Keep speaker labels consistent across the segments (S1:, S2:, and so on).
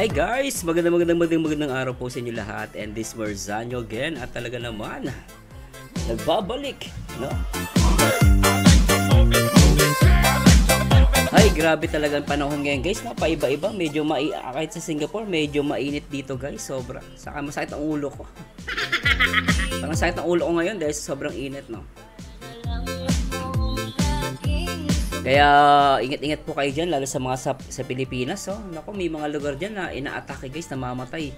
S1: guys! Magandang araw po sa inyo lahat. And this Marzano again. At talaga naman, nagbabalik, no? Ay, grabe talaga ang panahon ngayon guys, no? Paiba-iba, medyo kahit sa Singapore, medyo mainit dito guys, sobra. Saka masakit ang ulo ko. Parang sakit ang ulo ko ngayon dahil sa sobrang init, no? Kaya ingat-ingat po kayo dyan, lalo sa mga sa Pilipinas. Oh. Naku, may mga lugar dyan na ina-atake guys, namamatay.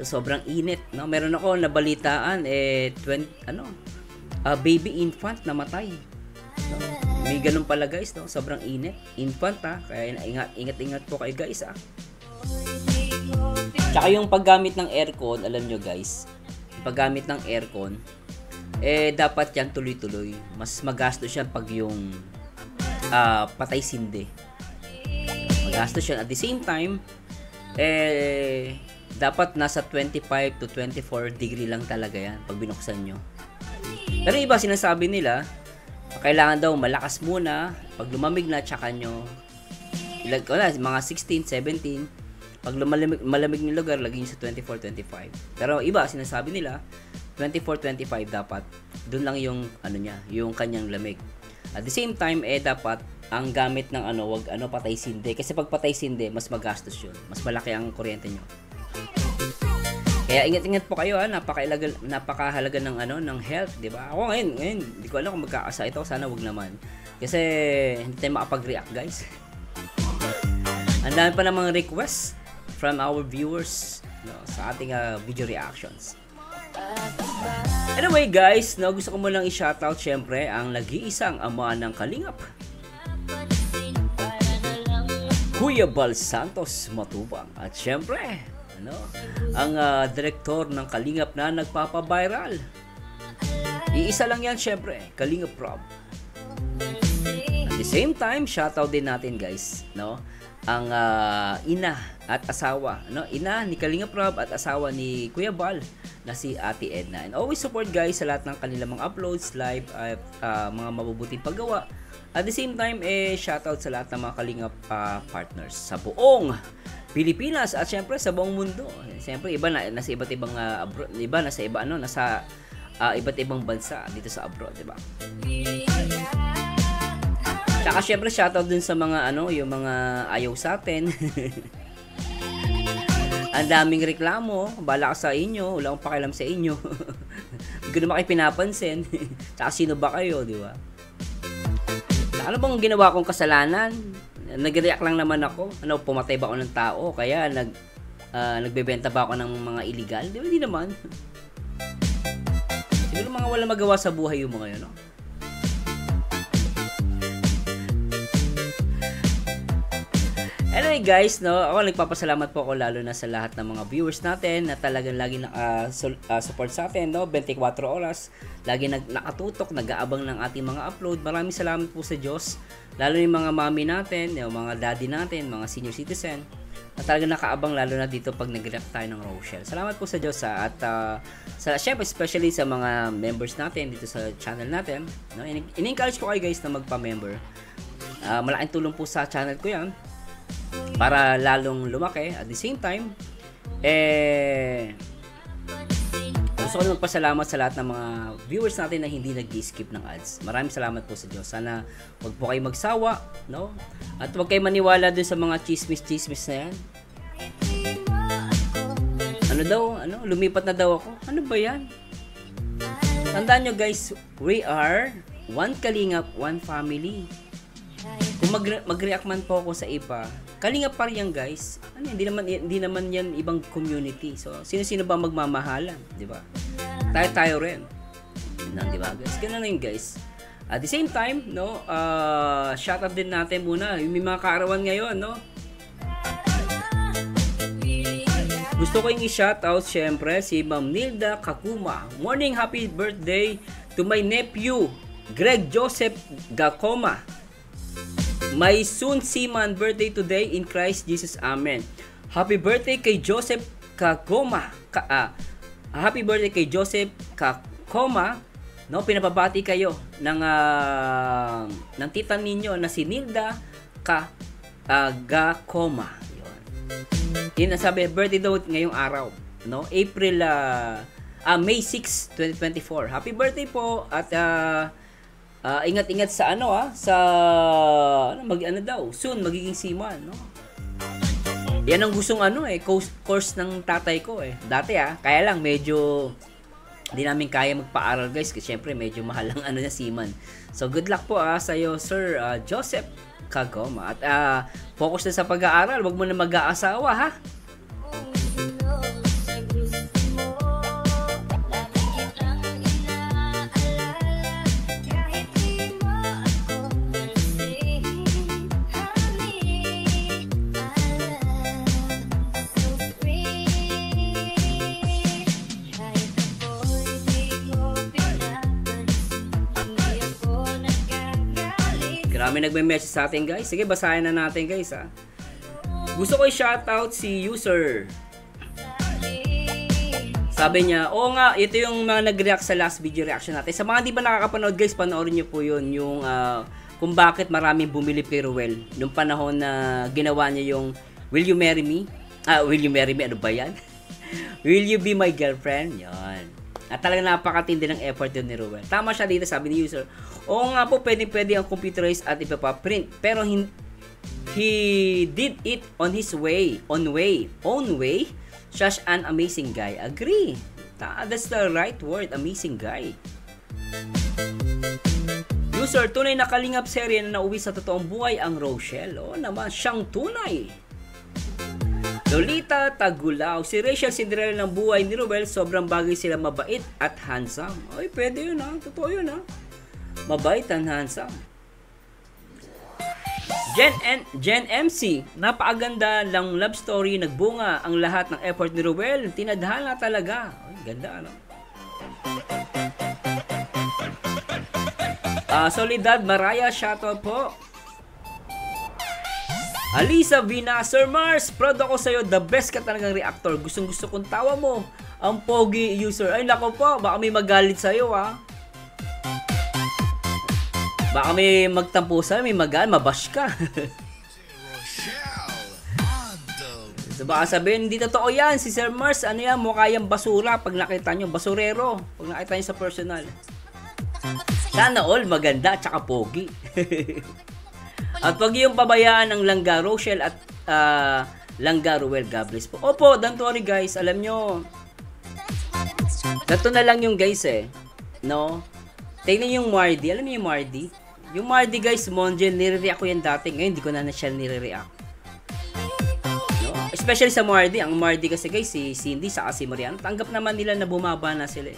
S1: So, sobrang init. No? Meron ako nabalitaan, baby infant namatay. No? May ganun pala guys, no? Sobrang init. Infant ha, kaya ingat-ingat po kayo guys ha. Tsaka yung paggamit ng aircon, alam nyo guys, paggamit ng aircon, dapat yan tuloy-tuloy. Mas magastos yan pag yung patay sindi. Magastos yan. At the same time, dapat nasa 25 to 24 degree lang talaga yan pag binuksan nyo. Pero iba sinasabi nila, kailangan daw malakas muna, pag lumamig na tsaka nyo mga 16, 17, pag malamig ng lugar, lagyan nyo sa 24, 25. Pero iba sinasabi nila 24, 25 dapat doon lang yung yung kanyang lamig. At the same time, dapat ang gamit ng wag patay sindi. Kasi pag patay sindi, mas magastos yun. Mas malaki ang kuryente nyo. Kaya ingat-ingat po kayo, napakahalaga ng ng health, di ba? Ako ngayon, hindi ko alam kung magkakasa ito, sana wag naman. Kasi hindi tayo makapag-react, guys. Ang dami pa namang requests from our viewers, no, sa ating video reactions. Anyway guys, gusto ko mo lang i-shoutout syempre ang nag-iisang ama ng Kalingap, Kuya Bal Santos Matubang. At syempre, ang direktor ng Kalingap na nagpapa-viral. Iisa lang yan syempre, Kalingap Rob. At the same time, shoutout din natin guys, ang ina at asawa, ina ni Kalingap Rob at asawa ni Kuya Bal na si Ate Edna. And always support guys sa lahat ng kanilang mga uploads, live, mga mabubuting paggawa. At the same time, shoutout sa lahat ng mga Kalingap partners sa buong Pilipinas at syempre sa buong mundo. Syempre iba nasa iba't ibang abroad, iba nasa iba't ibang bansa dito sa abroad, di ba? Tsaka syempre shoutout dun sa mga yung mga ayaw sa atin. Ang daming reklamo, bala ka sa inyo, wala akong pakialam sa inyo. Hindi ko naman kayo pinapansin. Tsaka sino ba kayo, di ba? Ano bang ginawa kong kasalanan? Nag-react lang naman ako. Pumatay ba ako ng tao? Kaya nagbebenta ba ako ng mga illegal? Di ba? Hindi naman. Siguro mga wala magawa sa buhay yung mga yun, no? Anyway guys, ako nagpapasalamat po ako lalo na sa lahat ng mga viewers natin na talagang lagi support sa atin, 24 oras, lagi nakatutok, nag-aabang ng ating mga upload. Maraming salamat po sa Diyos, lalo yung mga mami natin, yung mga daddy natin, mga senior citizen, na talagang nakaabang lalo na dito pag nag-react tayo ng Rochelle. Salamat po sa Diyos at syempre especially sa mga members natin dito sa channel natin. In-encourage ko kayo guys na magpa-member. Malaking tulong po sa channel ko yan para lalong lumaki. At the same time, gusto ko magpasalamat sa lahat ng mga viewers natin na hindi nag-skip ng ads. Maraming salamat po sa Diyos. Sana wag po kayo magsawa, at wag kayo maniwala dun sa mga chismis na yan. Lumipat na daw ako. Ano ba yan? Tandaan nyo guys, we are one Kalingap, one family. Kung mag-react man po ako sa iba, Kalingap pa rin yan guys. Hindi naman yan ibang community. So, sino-sino ba magmamahalan, di ba? Tayo rin. Di ba guys? Ganun na yun guys. At the same time, shoutout din natin muna. May mga kaarawan ngayon, Gusto ko yung i-shoutout syempre si Ma'am Nilda Kakuma. Morning, happy birthday to my nephew, Greg Joseph Gacoma. My soon seaman birthday today in Christ Jesus. Amen. Happy birthday kay Joseph Kakoma. Happy birthday kay Joseph Kakoma. Pinapabati kayo ng tita ninyo na si Nilda Gacoma. Yun. Sabi, birthday daw ngayong araw, no? May 6, 2024. Happy birthday po at ingat-ingat sa soon magiging seaman, no? Yan ang gustong course ng tatay ko dati kaya lang medyo hindi namin kaya magpaaral guys kasi syempre medyo mahal ang seaman. So good luck po sa iyo Sir Joseph Kagoma at focus na sa pag-aaral, wag mo na mag-aasawa ha. Marami nagme-message sa atin guys. Sige, basahin na natin guys Gusto ko i-shoutout si user. Sabi niya, oo nga, ito yung mga nag-react sa last video reaction natin. Sa mga di ba nakakapanood guys, panoorin niyo po yun. Yung kung bakit maraming bumili kay Ruel. Nung panahon na ginawa niya yung Will You Marry Me? Will You Marry Me? Ano ba yan? Will You Be My Girlfriend? Yan. At talagang napakatindi ng effort yun ni Ruel. Tama siya dito, sabi ni user. Oo nga po, pwede ang computerize at ipapaprint. Pero he did it on his own way. Such an amazing guy. Agree. That's the right word, amazing guy. User, tunay na kalingap serye na nauwi sa totoong buhay ang Rochelle. Oo naman, siyang tunay. Lolita Tagulaw, si Rachel Cinderella ng buhay ni Ruel, sobrang bagay sila, mabait at handsome. Ay, pwede yun totoo yun mabait and handsome. Jen MC, napakaganda lang love story, nagbunga ang lahat ng effort ni Ruel, tinadhana talaga. Ay, ganda Solidad Maraya, shoutout po. Alisa Vina, Sir Mars, proud ako sa'yo, the best ka talagang reactor. Gustong gusto kong tawa mo. Ang pogi user. Ay nako po, baka may magalit sa'yo Baka may magtampo sa'yo, may mabash ka. So baka sabihin, hindi totoo yan. Si Sir Mars, mukha yung basura pag nakita nyo. Basurero, pag nakita nyo sa personal. Sana all maganda, tsaka pogi. At pag yung pabayaan ng Langga Rochelle at Langga Ruel, God bless po. Opo, don't worry guys, alam nyo. Dato na lang yung guys no? Tingnan yung Mardy, alam niyo yung Mardy? Yung Mardy guys, Monjel, nire-react ko yan dati. Ngayon, hindi ko na siya nire-react. No? Especially sa Mardy. Ang Mardy kasi guys, si Cindy sa si Marian, tanggap naman nila na bumaba na sila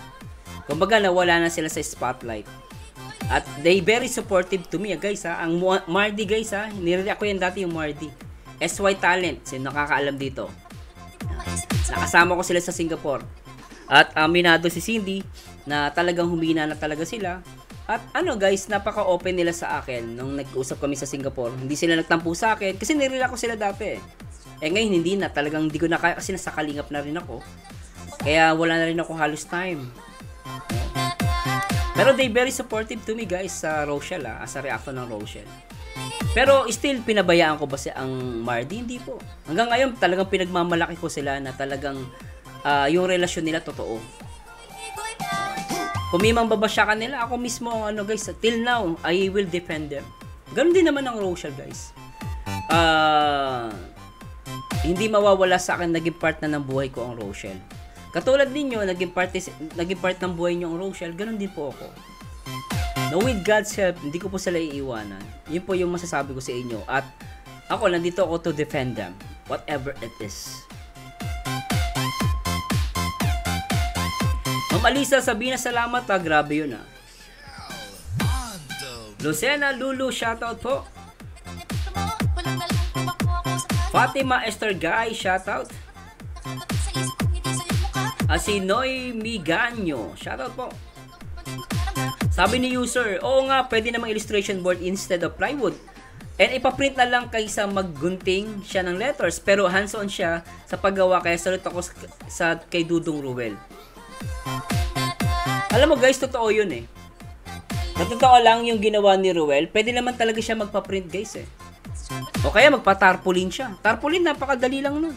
S1: Kumbaga, nawala na sila sa spotlight. At they very supportive to me guys Ang Mardy guys nire-react ko yan dati yung Mardy. SY Talent, sino nakakaalam dito? Nakasama ko sila sa Singapore. At aminado si Cindy na talagang humina na talaga sila. At guys, napaka-open nila sa akin nung nag-usap kami sa Singapore. Hindi sila nagtampo sa akin kasi nire-react ko sila dati. Ngayon hindi na, talagang hindi ko na kaya kasi nasa kalingap na rin ako. Kaya wala na rin ako halos time. Pero they very supportive to me guys sa Rochelle sa reaction ng Rochelle. Pero still pinabayaan ko ba ang Mardy? Hindi po. Hanggang ngayon talagang pinagmamalaki ko sila na talagang yung relasyon nila totoo. Kung may mambabasya ka nila, ako mismo guys, till now I will defend them. Ganun din naman ang Rochelle guys. Hindi mawawala sa akin, naging part na ng buhay ko ang Rochelle. Katulad ninyo, naging part ng buhay nyo ang Rochelle, ganun din po ako. No, with God's help, hindi ko po sila iiwanan. Yun po yung masasabi ko sa inyo. At ako, nandito ako to defend them. Whatever it is. Ma'am Alisa, sabihin na salamat grabe yun Lucena Lulu, shoutout po. Fatima Esther Guy, shoutout. Si Noy Miganyo, shoutout po. Sabi ni user, oo nga, pwede namang illustration board instead of plywood. And ipaprint na lang kaysa maggunting siya ng letters. Pero hands-on siya sa paggawa, kaya salute ako kay Dudong Ruel. Alam mo guys, totoo yun Totoo lang yung ginawa ni Ruel. Pwede naman talaga siya magpa-print guys O kaya magpa-tarpaulin siya. Tarpaulin, napakadali lang nun.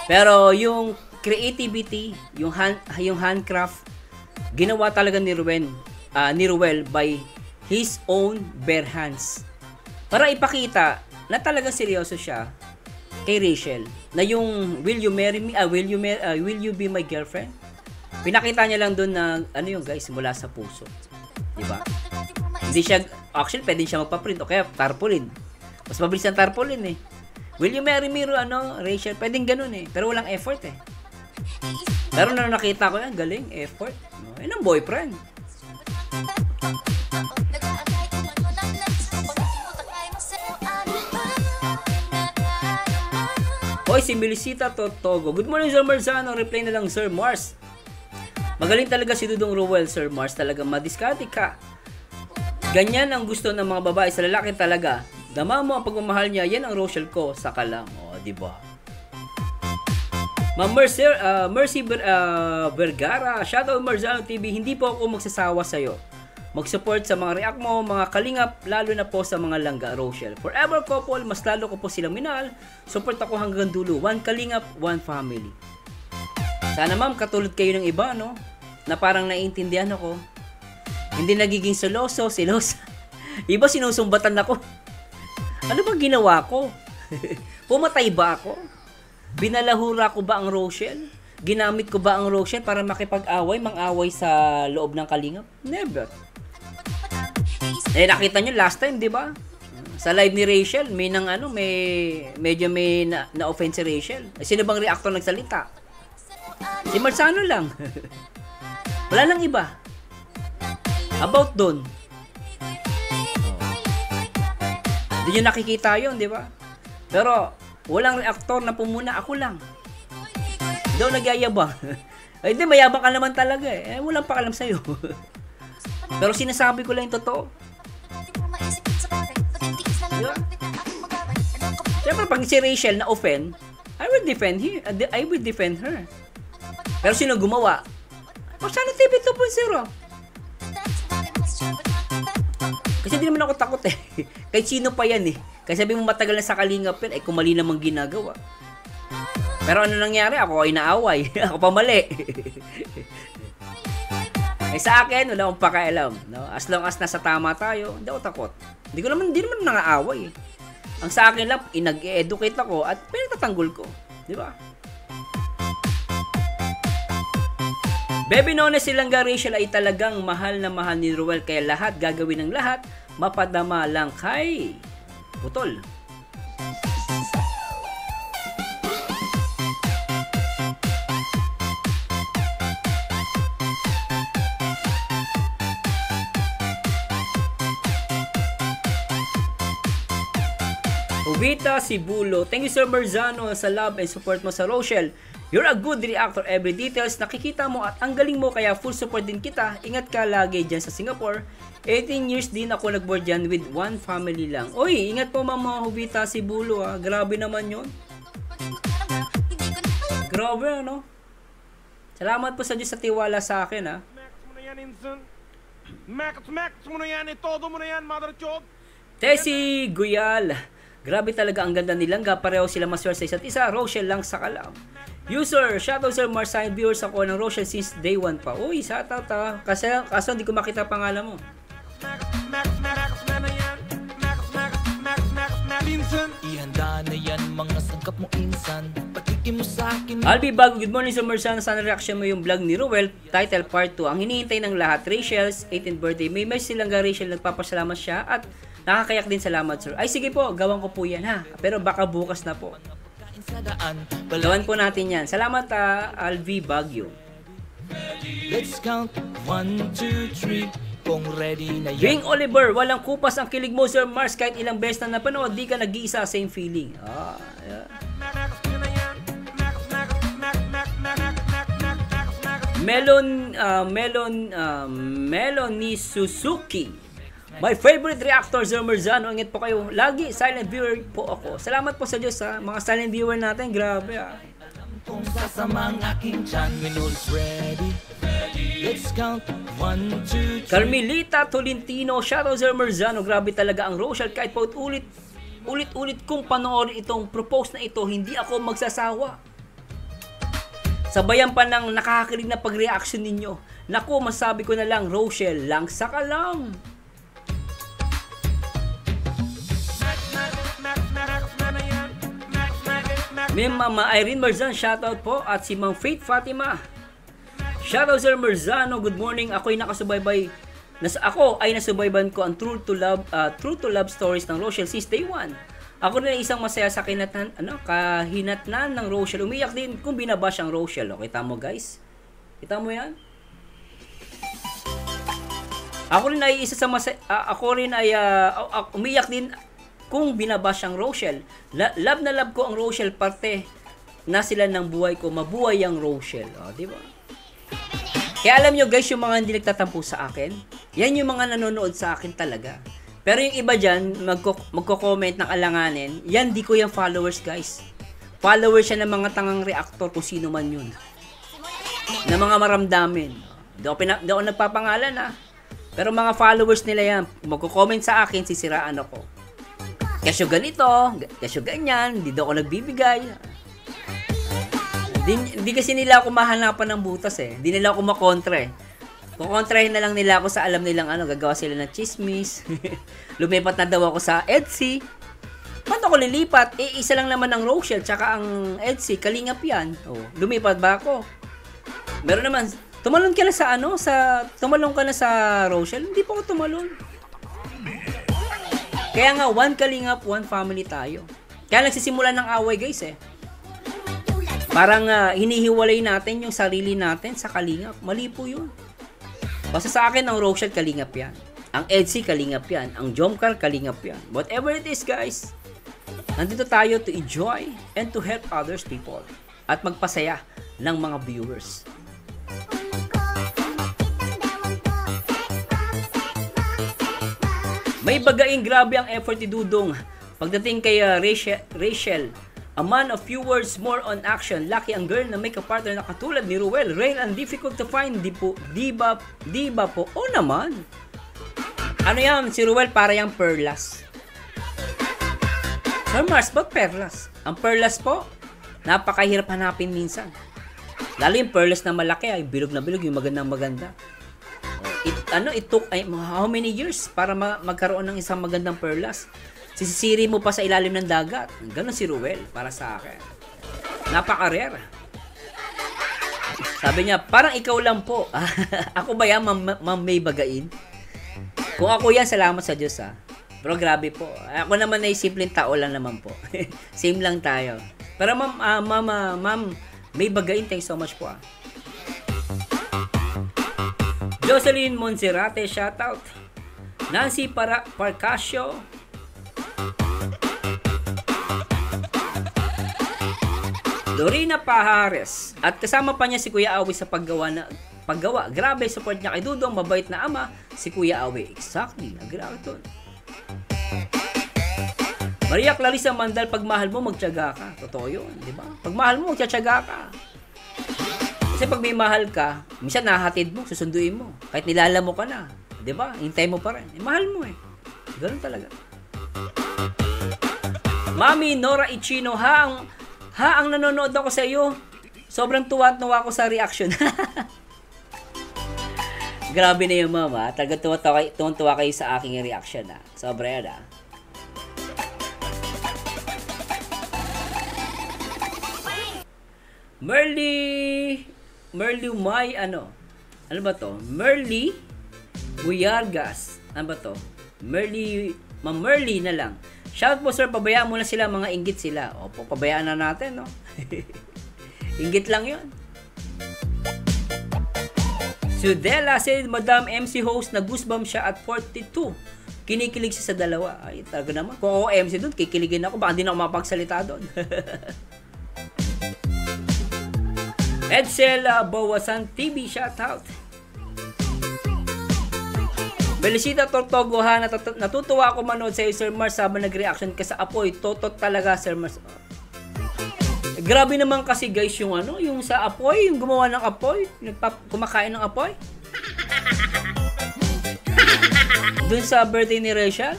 S1: Pero yung creativity, yung handcraft, ginawa talaga ni Ruel by his own bare hands. Para ipakita na talagang seryoso siya kay Rachel. Na yung will you marry me? Will you be my girlfriend? Pinakita niya lang doon na ano yung guys, mula sa puso. 'Di ba? Hindi siya actually pwede siya magpa-print o kaya tarpaulin. Mas mabilis ang tarpaulin eh. Will you marry me, Rachel? Pwedeng ganun eh. Pero walang effort eh. Pero na nakita ko yan, galing, effort. Yan ang boyfriend. Hoy, si Melisita Totogo. Good morning, Sir Marzano. Reply na lang, Sir Mars. Magaling talaga si Dudong Ruel, Sir Mars. Talaga madiskarte ka. Ganyan ang gusto ng mga babae sa lalaki talaga. Dama mo ang pagmamahal niya. Yan ang Rochelle ko. Saka lang. O, diba? Ma'am Mercy Vergara. Shoutout Marzano TV. Hindi po ako magsasawa sa'yo. Mag-support sa mga react mo, mga kalingap, lalo na po sa mga langga, Rochelle. Forever couple, mas lalo ko po silang minahal. Support ako hanggang dulo. One kalingap, one family. Sana ma'am, katulad kayo ng iba, no? Na parang naiintindihan ako. Hindi nagiging selosa. Iba sinusumbatan ako. Ano bang ginawa ko? Pumatay ba ako? Binalahura ko ba ang Rochelle? Ginamit ko ba ang Rochelle para makipag-away, mang-away sa loob ng kalingap? Never. Nakita nyo last time, di ba? Sa live ni Rachel, medyo may na-offend si Rachel. Sino bang reactor nagsalita? Si Marzano lang. Wala nang iba. About doon. Hindi nyo nakikita yun, di ba? Pero, walang reactor na pumuna, ako lang. Hindi ako nagyayabang. Ay, hindi, mayabang ka naman talaga eh. Walang pakalam sa'yo. Pero sinasabi ko lang yung totoo. Diba? Siyempre, pag si Rachel na-offend, I will defend her. Pero sino gumawa? Marzano TV 2.0. Kasi di naman ako takot eh. Kahit sino pa yan eh. Kasi sabi mo matagal na sa kalingap yan, kung mali namang ginagawa. Pero ano nangyari? Ako ay naaway. Ako pa mali. Sa akin, wala akong pakialam. No? As long as nasa tama tayo, hindi ako takot. Hindi naman nangaaway. Ang sa akin lang, nag-educate ako at pinagtatanggol ko. Di ba? Baby Nones Silangga Rachel ay talagang mahal na mahal ni Ruel kaya lahat gagawin ng lahat, mapadama lang kay Putol. Vita Sibulo. Thank you Sir Marzano sa love and support mo sa Rochelle. You're a good reactor. Every details nakikita mo at ang galing mo kaya full support din kita. Ingat ka lagi dyan sa Singapore. 18 years din ako nag-board dyan with one family lang. Oy, ingat po Mama Vita Sibulo ha. Grabe naman yon. Grabe ano. Salamat po sa Diyos sa tiwala sa akin ha. Tessie Guyal. Grabe talaga ang ganda nilang pareho sila maswerte sa isa't isa. Rochelle lang sa kalam. User, shoutout Sir Marsign. Viewers ako ng Rochelle since day 1 pa. Uy, shoutout ha. Kaso hindi ko makita pangalan mo. Ihanda na yan mga sangkap mo insan. Patikin mo sa akin. Albi Bago, good morning Sir Marsign. Sana reaction mo yung vlog ni Ruel. Title part 2. Ang hinihintay ng lahat. Rachel's 18th birthday. May silang Rachel. Nagpapasalamat siya at nakakayak din, salamat sir. Ay sige po, gawan ko po yan ha. Pero baka bukas na po. Gawan po natin yan. Salamat Alvi Bagyo. Let's count 1, 2, 3. Kung ready na yan. Bing Oliver, walang kupas ang kilig mo Sir Mars. Kahit ilang beses na napanood, di ka nag-iisa, same feeling. Yeah. Melanie Suzuki. My favorite reactor, Sir Marzano. Ingat po kayo. Lagi, silent viewer po ako. Salamat po sa Diyos sa mga silent viewer natin. Grabe Kung sasamang aking chan, ready. Let's count 1, 2, 3. Carmelita Tolentino. Shoutout Sir Marzano. Grabe talaga ang Rochelle. Kahit po ulit-ulit kung panoorin itong propose na ito, hindi ako magsasawa. Sabayan pa ng nakakakilig na pag-reaction ninyo. Naku, masabi ko na lang, Rochelle, langsa ka lang. Mama Irene Marzan, shoutout po. At si Ma'am Faith Fatima. Shoutout Sir Marzano, good morning. Ako ay nasubayban ko ang True to Love stories ng Rochelle since day 1. Ako rin isang masaya sa kahinatnan ng Rochelle. Umiyak din kung binabash ang Rochelle. O, kita mo guys? Kita mo yan? Ako rin ay isa sa umiyak din kung binabash ang Rochelle. Love na love ko ang Rochelle, parte na sila ng buhay ko. Mabuhay ang Rochelle. O, di ba? Kaya alam nyo guys, yung mga hindi nagtatampo sa akin, yan yung mga nanonood sa akin talaga. Pero yung iba dyan, magko-comment ng alanganin, yan di ko yung followers guys. Followers siya ng mga tangang reactor kung sino man yun. Na mga maramdamin. Di ako nagpapangalan ha. Pero mga followers nila yan, magko-comment sa akin, sisiraan ako. Kesyo ganito, kesyo ganyan, di daw ako nagbibigay. Hindi kasi nila ako mahanapan ng butas eh. Hindi nila ako makontra eh. Kukontrahin na lang nila ako sa alam nilang gagawa sila ng chismis. Lumipat na daw ako sa Etsy. Ba't ako lilipat? Isa lang naman ang Rochelle tsaka ang Etsy, kalingap yan. Oh, lumipat ba ako? Meron naman, tumalon ka na tumalon ka na sa Rochelle? Hindi pa ako tumalon. Kaya nga, one kalingap, one family tayo. Kaya nagsisimula ng away guys eh. Parang hinihiwalay natin yung sarili natin sa kalingap. Mali po yun. Basta sa akin, ang Rochelle, kalingap yan. Ang Etsy, kalingap yan. Ang Jomcar, kalingap yan. Whatever it is, guys, nandito tayo to enjoy and to help others people. At magpasaya ng mga viewers. May bagaing grabe ang effort ni Dudong. Pagdating kay Rachel, a man of few words, more on action. Lucky ang girl na may kapartner na katulad ni Ruel. Rare and difficult to find. Di ba po? O naman. Ano yan? Si Ruel para yung perlas. Sir Mars, ba't perlas? Ang perlas po, napakahirap hanapin minsan. Lalo yung perlas na malaki ay bilog na bilog, yung maganda. It took how many years para magkaroon ng isang magandang perlas? Sisisiri mo pa sa ilalim ng dagat. Ganon si Ruel para sa akin. Napaka-rare. Sabi niya, parang ikaw lang po. Ako ba yan, Ma'am May Bagain? Kung ako yan, salamat sa Diyos ha. Pero grabe po. Ako naman ay simpleng tao lang naman po. Same lang tayo. Pero Ma'am May Bagain, thanks so much po ha. Jocelyn Monserrate, shoutout. Nancy Parcasio. Lorena Pahares. At kasama pa niya si Kuya Awi sa paggawa. Grabe, support niya kay Dudong. Mabait na ama, si Kuya Awi. Exactly. Agree to. Maria Clarissa Mandal, pag mahal mo, magtiyaga ka. Totoo yun, di ba? Pag mahal mo, magtiyaga ka. Kasi pag may mahal ka, minsan nahatid mo, susunduin mo. Kahit nilala mo ka na. Di ba? Hintay mo pa rin. Mahal mo eh. Ganun talaga. Mami Nora Ichino, ang nanonood ako sa iyo. Sobrang tuwa-tuwa ako sa reaction. Grabe na yung mama. Talaga tuwa kayo sa aking reaction ha. Sobra yan ha. Merly May ano ba to? Merly Buyargas. Ano ba to? Ma'am Merly na lang. Shout po sir, pabayaan mo na sila, mga inggit sila. Opo, pabayaan na natin, no? Inggit lang yun. Sudela said, Madam MC host, na goosebump siya at 42. Kinikilig siya sa dalawa. Ay, talaga naman. Kung ako MC doon, kikiligin ako. Baka hindi na ako mapagsalita doon. Edsel Bawasan TV, shout out. Belisita Tortogo ha, natutuwa ako manood sa Sir Mars habang nag-reaction ka sa Apoy. Totot talaga Sir Mars. Grabe naman kasi guys yung yung sa Apoy, yung gumawa ng Apoy, kumakain ng Apoy. Doon sa birthday ni Rachel.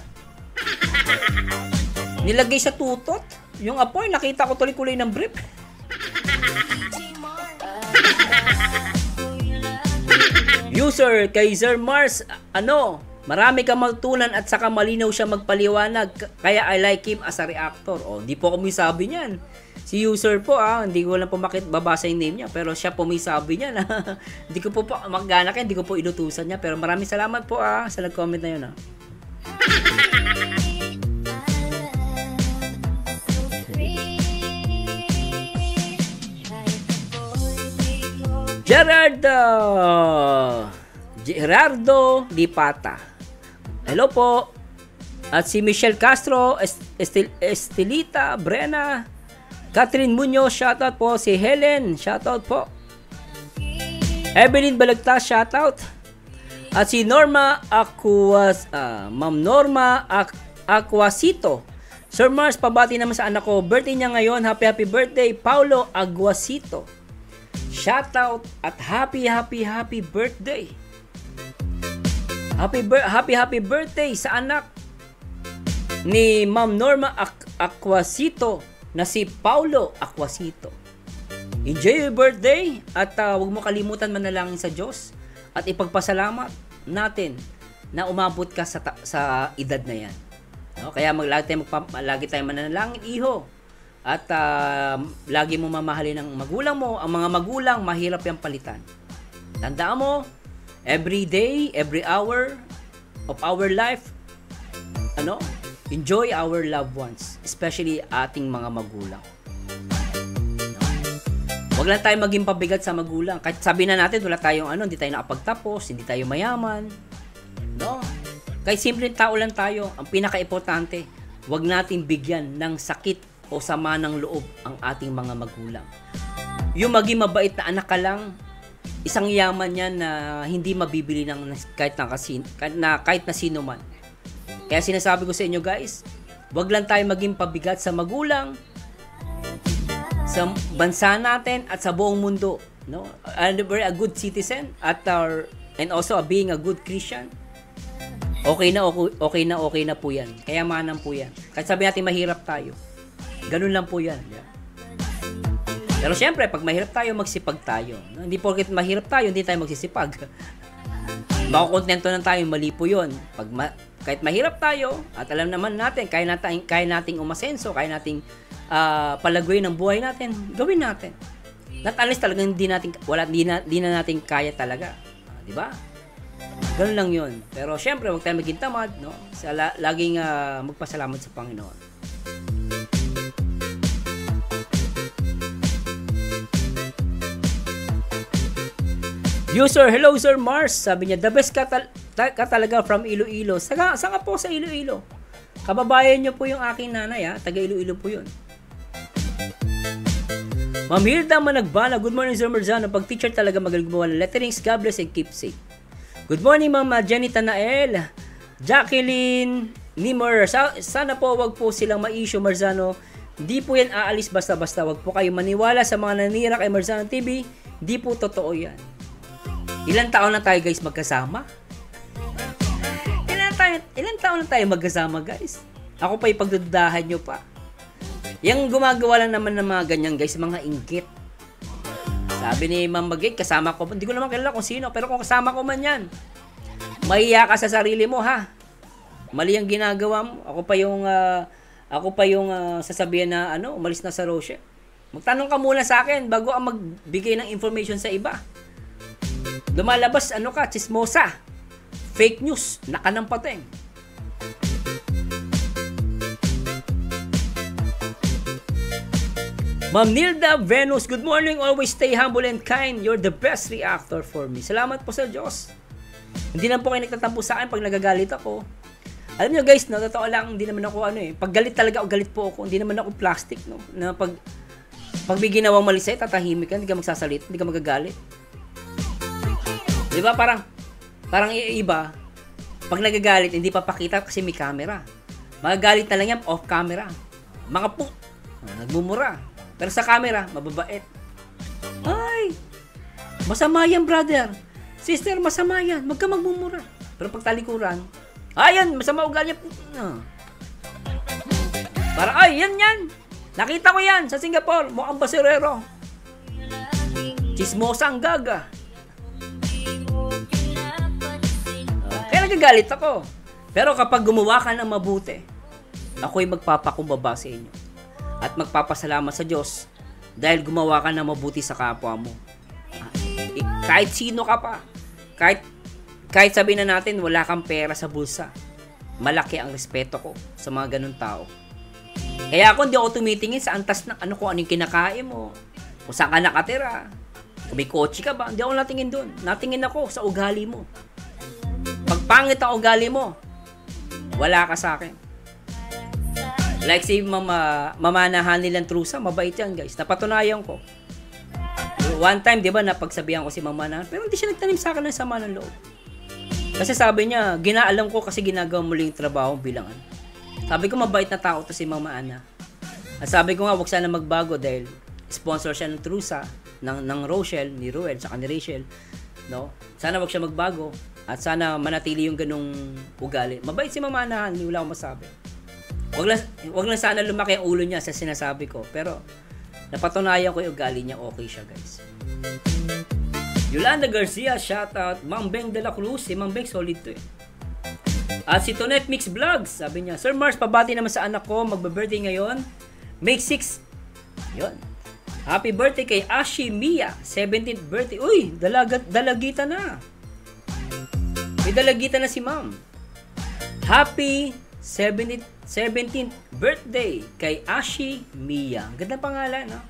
S1: Nilagay sa tutot. Yung Apoy, nakita ko tuloy kulay ng brief. User, kay Sir Mars, marami kang matutunan at saka malinaw siya magpaliwanag. Kaya I like him as a reactor. Di po ako may sabi niyan. Si user po, hindi ko lang po babasa yung name niya. Pero siya po may sabi niya na hindi ko po mag-anak yan, hindi ko po inutusan niya. Pero maraming salamat po sa nag-comment na yun. Gerardo Lipata. Hello po. At si Michelle Castro, Estelita, Brena, Catherine Muñoz, shoutout po. Si Helen, shoutout po. Evelyn Balagtas, shoutout. At si Norma Ma'am Norma Aquasito. Sir Mars, pabati naman sa anak ko. Birthday niya ngayon. Happy birthday, Paulo Aguasito. Shoutout at happy birthday. Happy birthday sa anak ni Ma'am Norma Aquasito na si Paulo Aquasito. Enjoy your birthday at huwag mo kalimutan manalangin sa Diyos at ipagpasalamat natin na umabot ka sa edad na yan. Kaya lagi tayong mananalangin, iho. At lagi mo mamahalin ang magulang mo. Ang mga magulang, mahirap yung palitan. Tandaan mo, every day, every hour of our life, enjoy our loved ones, especially ating mga magulang. Huwag lang tayo maging pabigat sa magulang. Kahit sabi na natin, wala tayong hindi tayo nakapagtapos, hindi tayo mayaman. Kahit simpleng tao lang tayo, ang pinaka-importante, huwag natin bigyan ng sakit o sama ng loob ang ating mga magulang. Yung maging mabait na anak ka lang, isang yaman yan na hindi mabibili ng kahit na sino man. Kaya sinasabi ko sa inyo guys, wag lang tayo maging pabigat sa magulang, sa bansa natin at sa buong mundo, and we're a good citizen and also being a good Christian. Okay na po yan. Kayamanan po yan. Kahit sabi natin mahirap tayo, ganun lang po yan. Pero syempre, pag mahirap tayo, magsipag tayo. Hindi porket mahirap tayo, hindi tayo magsisipag. Makukontento lang tayo, mali po yun. Kahit mahirap tayo, at alam naman natin, kaya nating umasenso, kaya nating palaguin ang buhay natin, gawin natin. Not unless talagang hindi na natin kaya talaga. Di ba? Ganun lang yun. Pero syempre, huwag tayo maging tamad, laging magpasalamat sa Panginoon. User, hello Sir Mars. Sabi niya, the best ka talaga from Iloilo. Saan ka po sa Iloilo? Kababayan niyo po yung aking nanay, taga Iloilo po yun. Ma'am Hilda Managbala, good morning Sir Marzano. Pag teacher talaga magaling gumawa ng letterings. God bless and keep safe. Good morning Ma'am Jenny Tanael, Jacqueline Nimmer. Sana po wag po silang ma-issue Marzano. Hindi po yan aalis basta-basta. Wag po kayo maniwala sa mga nanira kay Marzano TV. Hindi po totoo yan. Ilang taon na tayo guys magkasama? Ilang taon na tayo magkasama guys? Ako pa ipagdududahan nyo pa. Yung gumagawa lang naman ng mga ganyan guys, mga inggit. Sabi ni Ma'am Magig, kasama ko, hindi ko naman kilala kung sino, pero kung kasama ko man yan, mahiya ka sa sarili mo ha. Mali ang ginagawa mo. Ako pa yung sasabihin na umalis na sa Roche. Magtanong ka muna sa akin bago ang magbigay ng information sa iba. Lumalabas, chismosa. Fake news, nakanampating. Ma'am Nilda Venus, good morning. Always stay humble and kind. You're the best reactor for me. Salamat po sa Diyos. Hindi lang po kayo nagtatampo sa akin pag nagagalit ako. Alam niyo guys, totoo lang, hindi naman ako pag galit talaga o galit po ako, hindi naman ako plastic, na pag may ginawang mali sa'yo, tatahimik ka, hindi ka magsasalit, hindi ka magagalit. Di ba? Parang iba, pag nagagalit, hindi papakita kasi may camera. Magagalit na lang yan, off camera. Mga po, nagmumura. Pero sa camera, mababait. Ay, masama yan, brother. Sister, masama yan. Huwag ka magmumura. Pero pag talikuran, ayan, masama ugali niya. Parang, yan. Nakita ko yan sa Singapore. Mukhang basurero. Chismosa ang gaga. nagagalit ako. Pero kapag gumawa ka ng mabuti, ako'y magpapakumbaba sa inyo. At magpapasalamat sa Diyos dahil gumawa ka ng mabuti sa kapwa mo. Kahit sino ka pa, kahit sabihin na natin wala kang pera sa bulsa, malaki ang respeto ko sa mga ganun tao. Kaya ako hindi ako tumitingin sa antas ng ano ko, anong kinakain mo, kung saan ka nakatira, kung may kotse ka ba, hindi ako natingin doon. Natingin ako sa ugali mo. Pag pangit ang ugali mo, wala ka sa akin. Like si mamanahan nilang trusa, mabait yan guys. Napatunayan ko. One time, di ba, napagsabihan ko si mamanahan, pero hindi siya nagtanim sa akin ng sama ng loob. Kasi sabi niya, ginaalam ko kasi ginagawa mo lang yung trabaho bilangan. Sabi ko, mabait na tao to si Mama Ana. At sabi ko nga, wag sana magbago dahil sponsor siya ng trusa, ng Rochelle, ni Ruel, saka ni Rachel. No? Sana wag siya magbago. At sana manatili yung ganung ugali. Mabait si Mama Ana, hindi wala akong masabi. Wag lang sana lumaki ang ulo niya sa sinasabi ko. Pero, napatunayan ko yung ugali niya, okay siya guys. Yolanda Garcia, shoutout. Ma'am Beng de la Cruz, si Ma'am Beng solid to eh. At si Tonet Mix Vlogs, sabi niya, Sir Mars, pabati naman sa anak ko, magbe-birthday ngayon. May 6. Yun. Happy birthday kay Ashi Mia, 17th birthday. Uy, dalagita na. May dalagita na si Ma'am. Happy 17th birthday kay Ashi Mia. Ganda pangalan, no?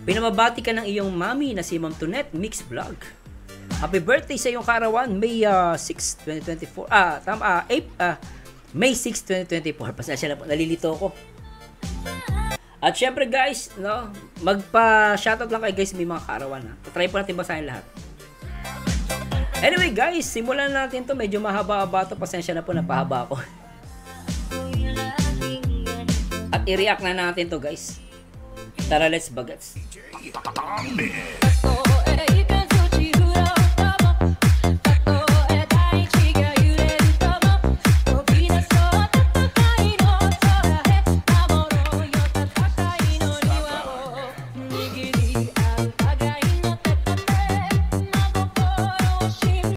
S1: Pinamabati ka ng iyong mami na si Ma'am Tonet Mix Vlog. Happy birthday sa iyong kaarawan, May 6, 2024. May 6, 2024. Pasensya na po, nalilito ako. At syempre guys, no, magpa-shoutout lang kayo guys, may mga kaarawan ha. Try po natin basahin lahat. Anyway guys, simulan natin to. Medyo mahaba-haba to. Pasensya na po, napahaba ako. At i-react na natin to guys. Tara, let's bagets.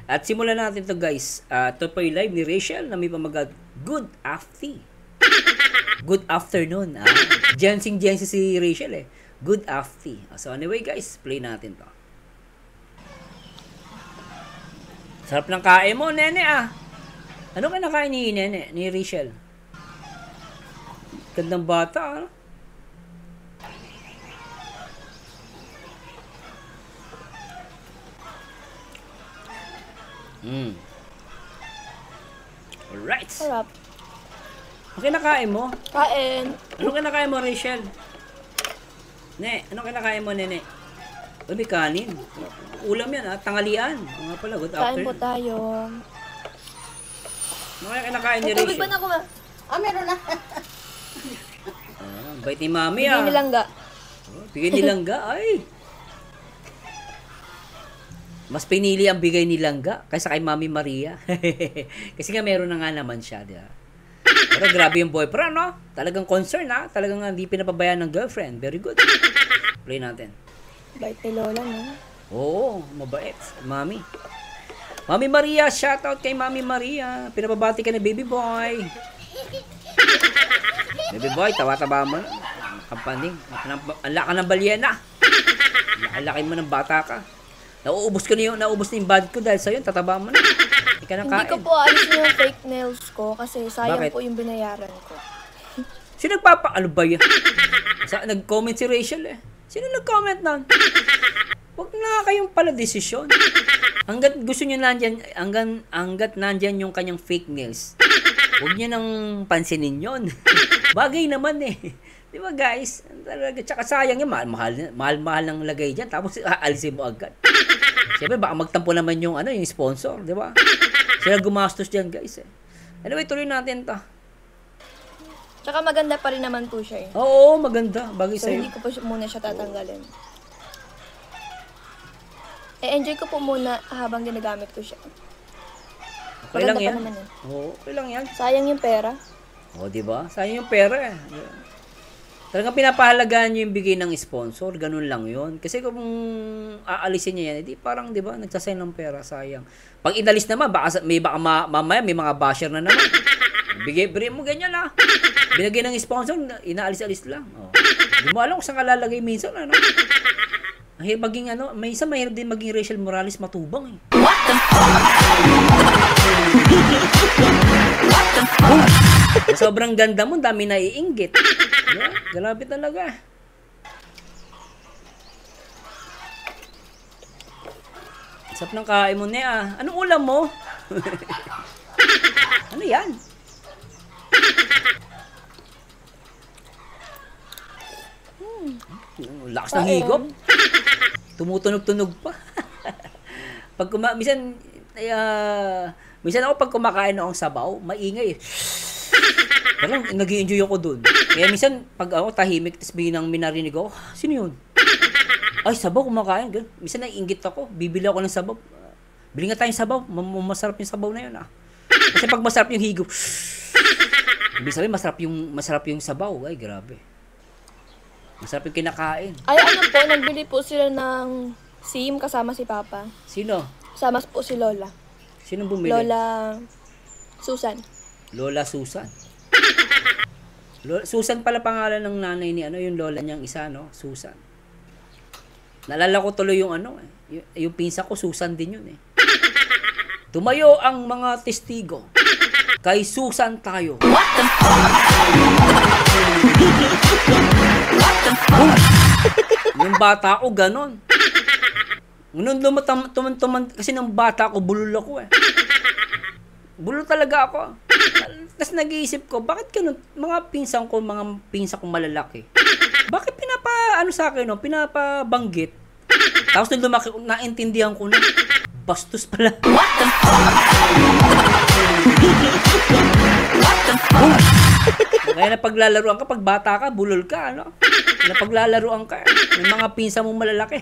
S1: At simulan natin to guys. Ito po yung live ni Rachel na may pamagat good afternoon. Jensing si Rachel eh. Good afternoon. So anyway guys, play natin to. Sarap ng kain mo, nene ah. Ano ka nakain ni nene, ni Rachel? Gandang bata ah. Alright.
S2: Sarap.
S1: Ano kinakain mo?
S2: Kain.
S1: Ano kinakain mo, Rachel? Ne, ano kinakain mo, nene? Uy, may kanin. Ulam yan, ha? Tangalian. O nga pala, good
S2: Kain po
S1: afternoon.
S2: tayo.
S1: Ano kaya kinakain ni
S2: May tubig ba
S1: Rachel?
S2: na ako ba?
S3: Meron na.
S1: Bait ni mami,
S2: Bigay
S1: ah.
S2: nilangga.
S1: Bigay nilangga, ay. Mas pinili ang bigay nilangga kaysa kay Mami Maria. Kasi nga meron na nga naman siya, di ba? Pero grabe yung boyfriend, no? Talagang concern, ha? Talagang hindi pinapabayaan ng girlfriend. Very good. Play natin.
S2: Bait ni Lola, no?
S1: Oo, mabait. Mami. Mami Maria, shoutout kay Mami Maria. Pinapabati ka na baby boy. Baby boy, tawa-taba mo na. Kampaning. Ang laka ng balyena. Laki mo ng bata ka. Naubos na yung bad ko dahil sa'yo, tataba mo na. Hindi ka nang
S2: Hindi ko
S1: kain.
S2: po alis yung fake nails ko kasi sayang
S1: Bakit?
S2: po yung binayaran ko.
S1: Sino ano ba yan? Nag-comment si Rachel eh. Sino nag-comment nun? Huwag na kayong pala desisyon. Hanggat gusto nyo nandyan, hanggat nandyan yung kanyang fake nails, huwag nyo nang pansinin yon. Bagay naman eh. Di ba guys? Talaga, tsaka sayang yung mahal ng lagay dyan. Tapos aalisin mo agad. Siyempre baka magtampo naman yung yung sponsor, di ba? Sila gumastos dyan guys eh. Anyway, tuloy natin to.
S2: Tsaka maganda pa rin naman po siya eh.
S1: Oo, maganda. Bagay
S2: So
S1: sa'yo.
S2: hindi ko po muna siya tatanggalin. Enjoy ko po muna habang ginagamit ko siya.
S1: Okay lang
S2: Maganda pa
S1: yan.
S2: naman yan.
S1: Oo, okay lang yan.
S2: Sayang yung pera.
S1: Oo, di ba? Sayang yung pera eh. Talagang pinapahalagaan nyo yung bigay ng sponsor, ganun lang yun. Kasi kung aalisin niya yan, edi parang, di ba, nagsasayang ng pera, sayang. Pag inalis naman, baka mamaya may mga basher na naman. Bigay mo ganyan lah. Binagay ng sponsor, inaalis-alis lang. Oh. Di mo alam kung saan ka lalagay minsan, ano. Mahirap maging, minsan mahirap din maging Rachel Morales matubang, eh. What the fuck? Sobrang ganda mo, dami na iinggit. Yeah, grabe talaga. Sarap ng kain mo niya. Anong ulam mo? Ano yan? Lakas ng higop. Tumutunog-tunog pa. Minsan ako pag kumakain ng sabaw, maingay. Pero nag-i-enjoy ako dun. Kaya minsan, pag ako tahimik, tapos biglang minarinig ako, sino yun? Ay, sabaw, kumakain. Minsan naiinggit ako, bibili ako ng sabaw. Bili nga tayong sabaw, masarap yung sabaw na yun, ah. Kasi pag masarap yung higop, ibig sabihin, masarap yung sabaw. Ay, grabe. Masarap yung kinakain.
S2: Ay, po, nagbili po sila ng SIM kasama si Papa.
S1: Sino?
S2: Kasama po si Lola.
S1: Sino bumili?
S2: Lola Susan.
S1: Lola Susan. Susan pala pangalan ng nanay ni yung lola niyang isa, no? Susan. Naalala ko tuloy yung yung pinsa ko, Susan din yun, eh. Tumayo ang mga testigo. Kay Susan tayo. What the fuck? Yung bata ko, ganon. Nung tuman, kasi nung bata ko, bulol ako, eh. Bulol talaga ako. Tapos nag-iisip ko, bakit ganun? Mga pinsa kong malalaki. Bakit sa akin, no? Pinapabanggit. Tapos nung lumaki, naintindihan ko na, bastos pala. What the fuck? What the fuck? Kaya napaglalaruan ka, pag bata ka, bulol ka, ano? Napaglalaruan ka, ng mga pinsa mong malalaki.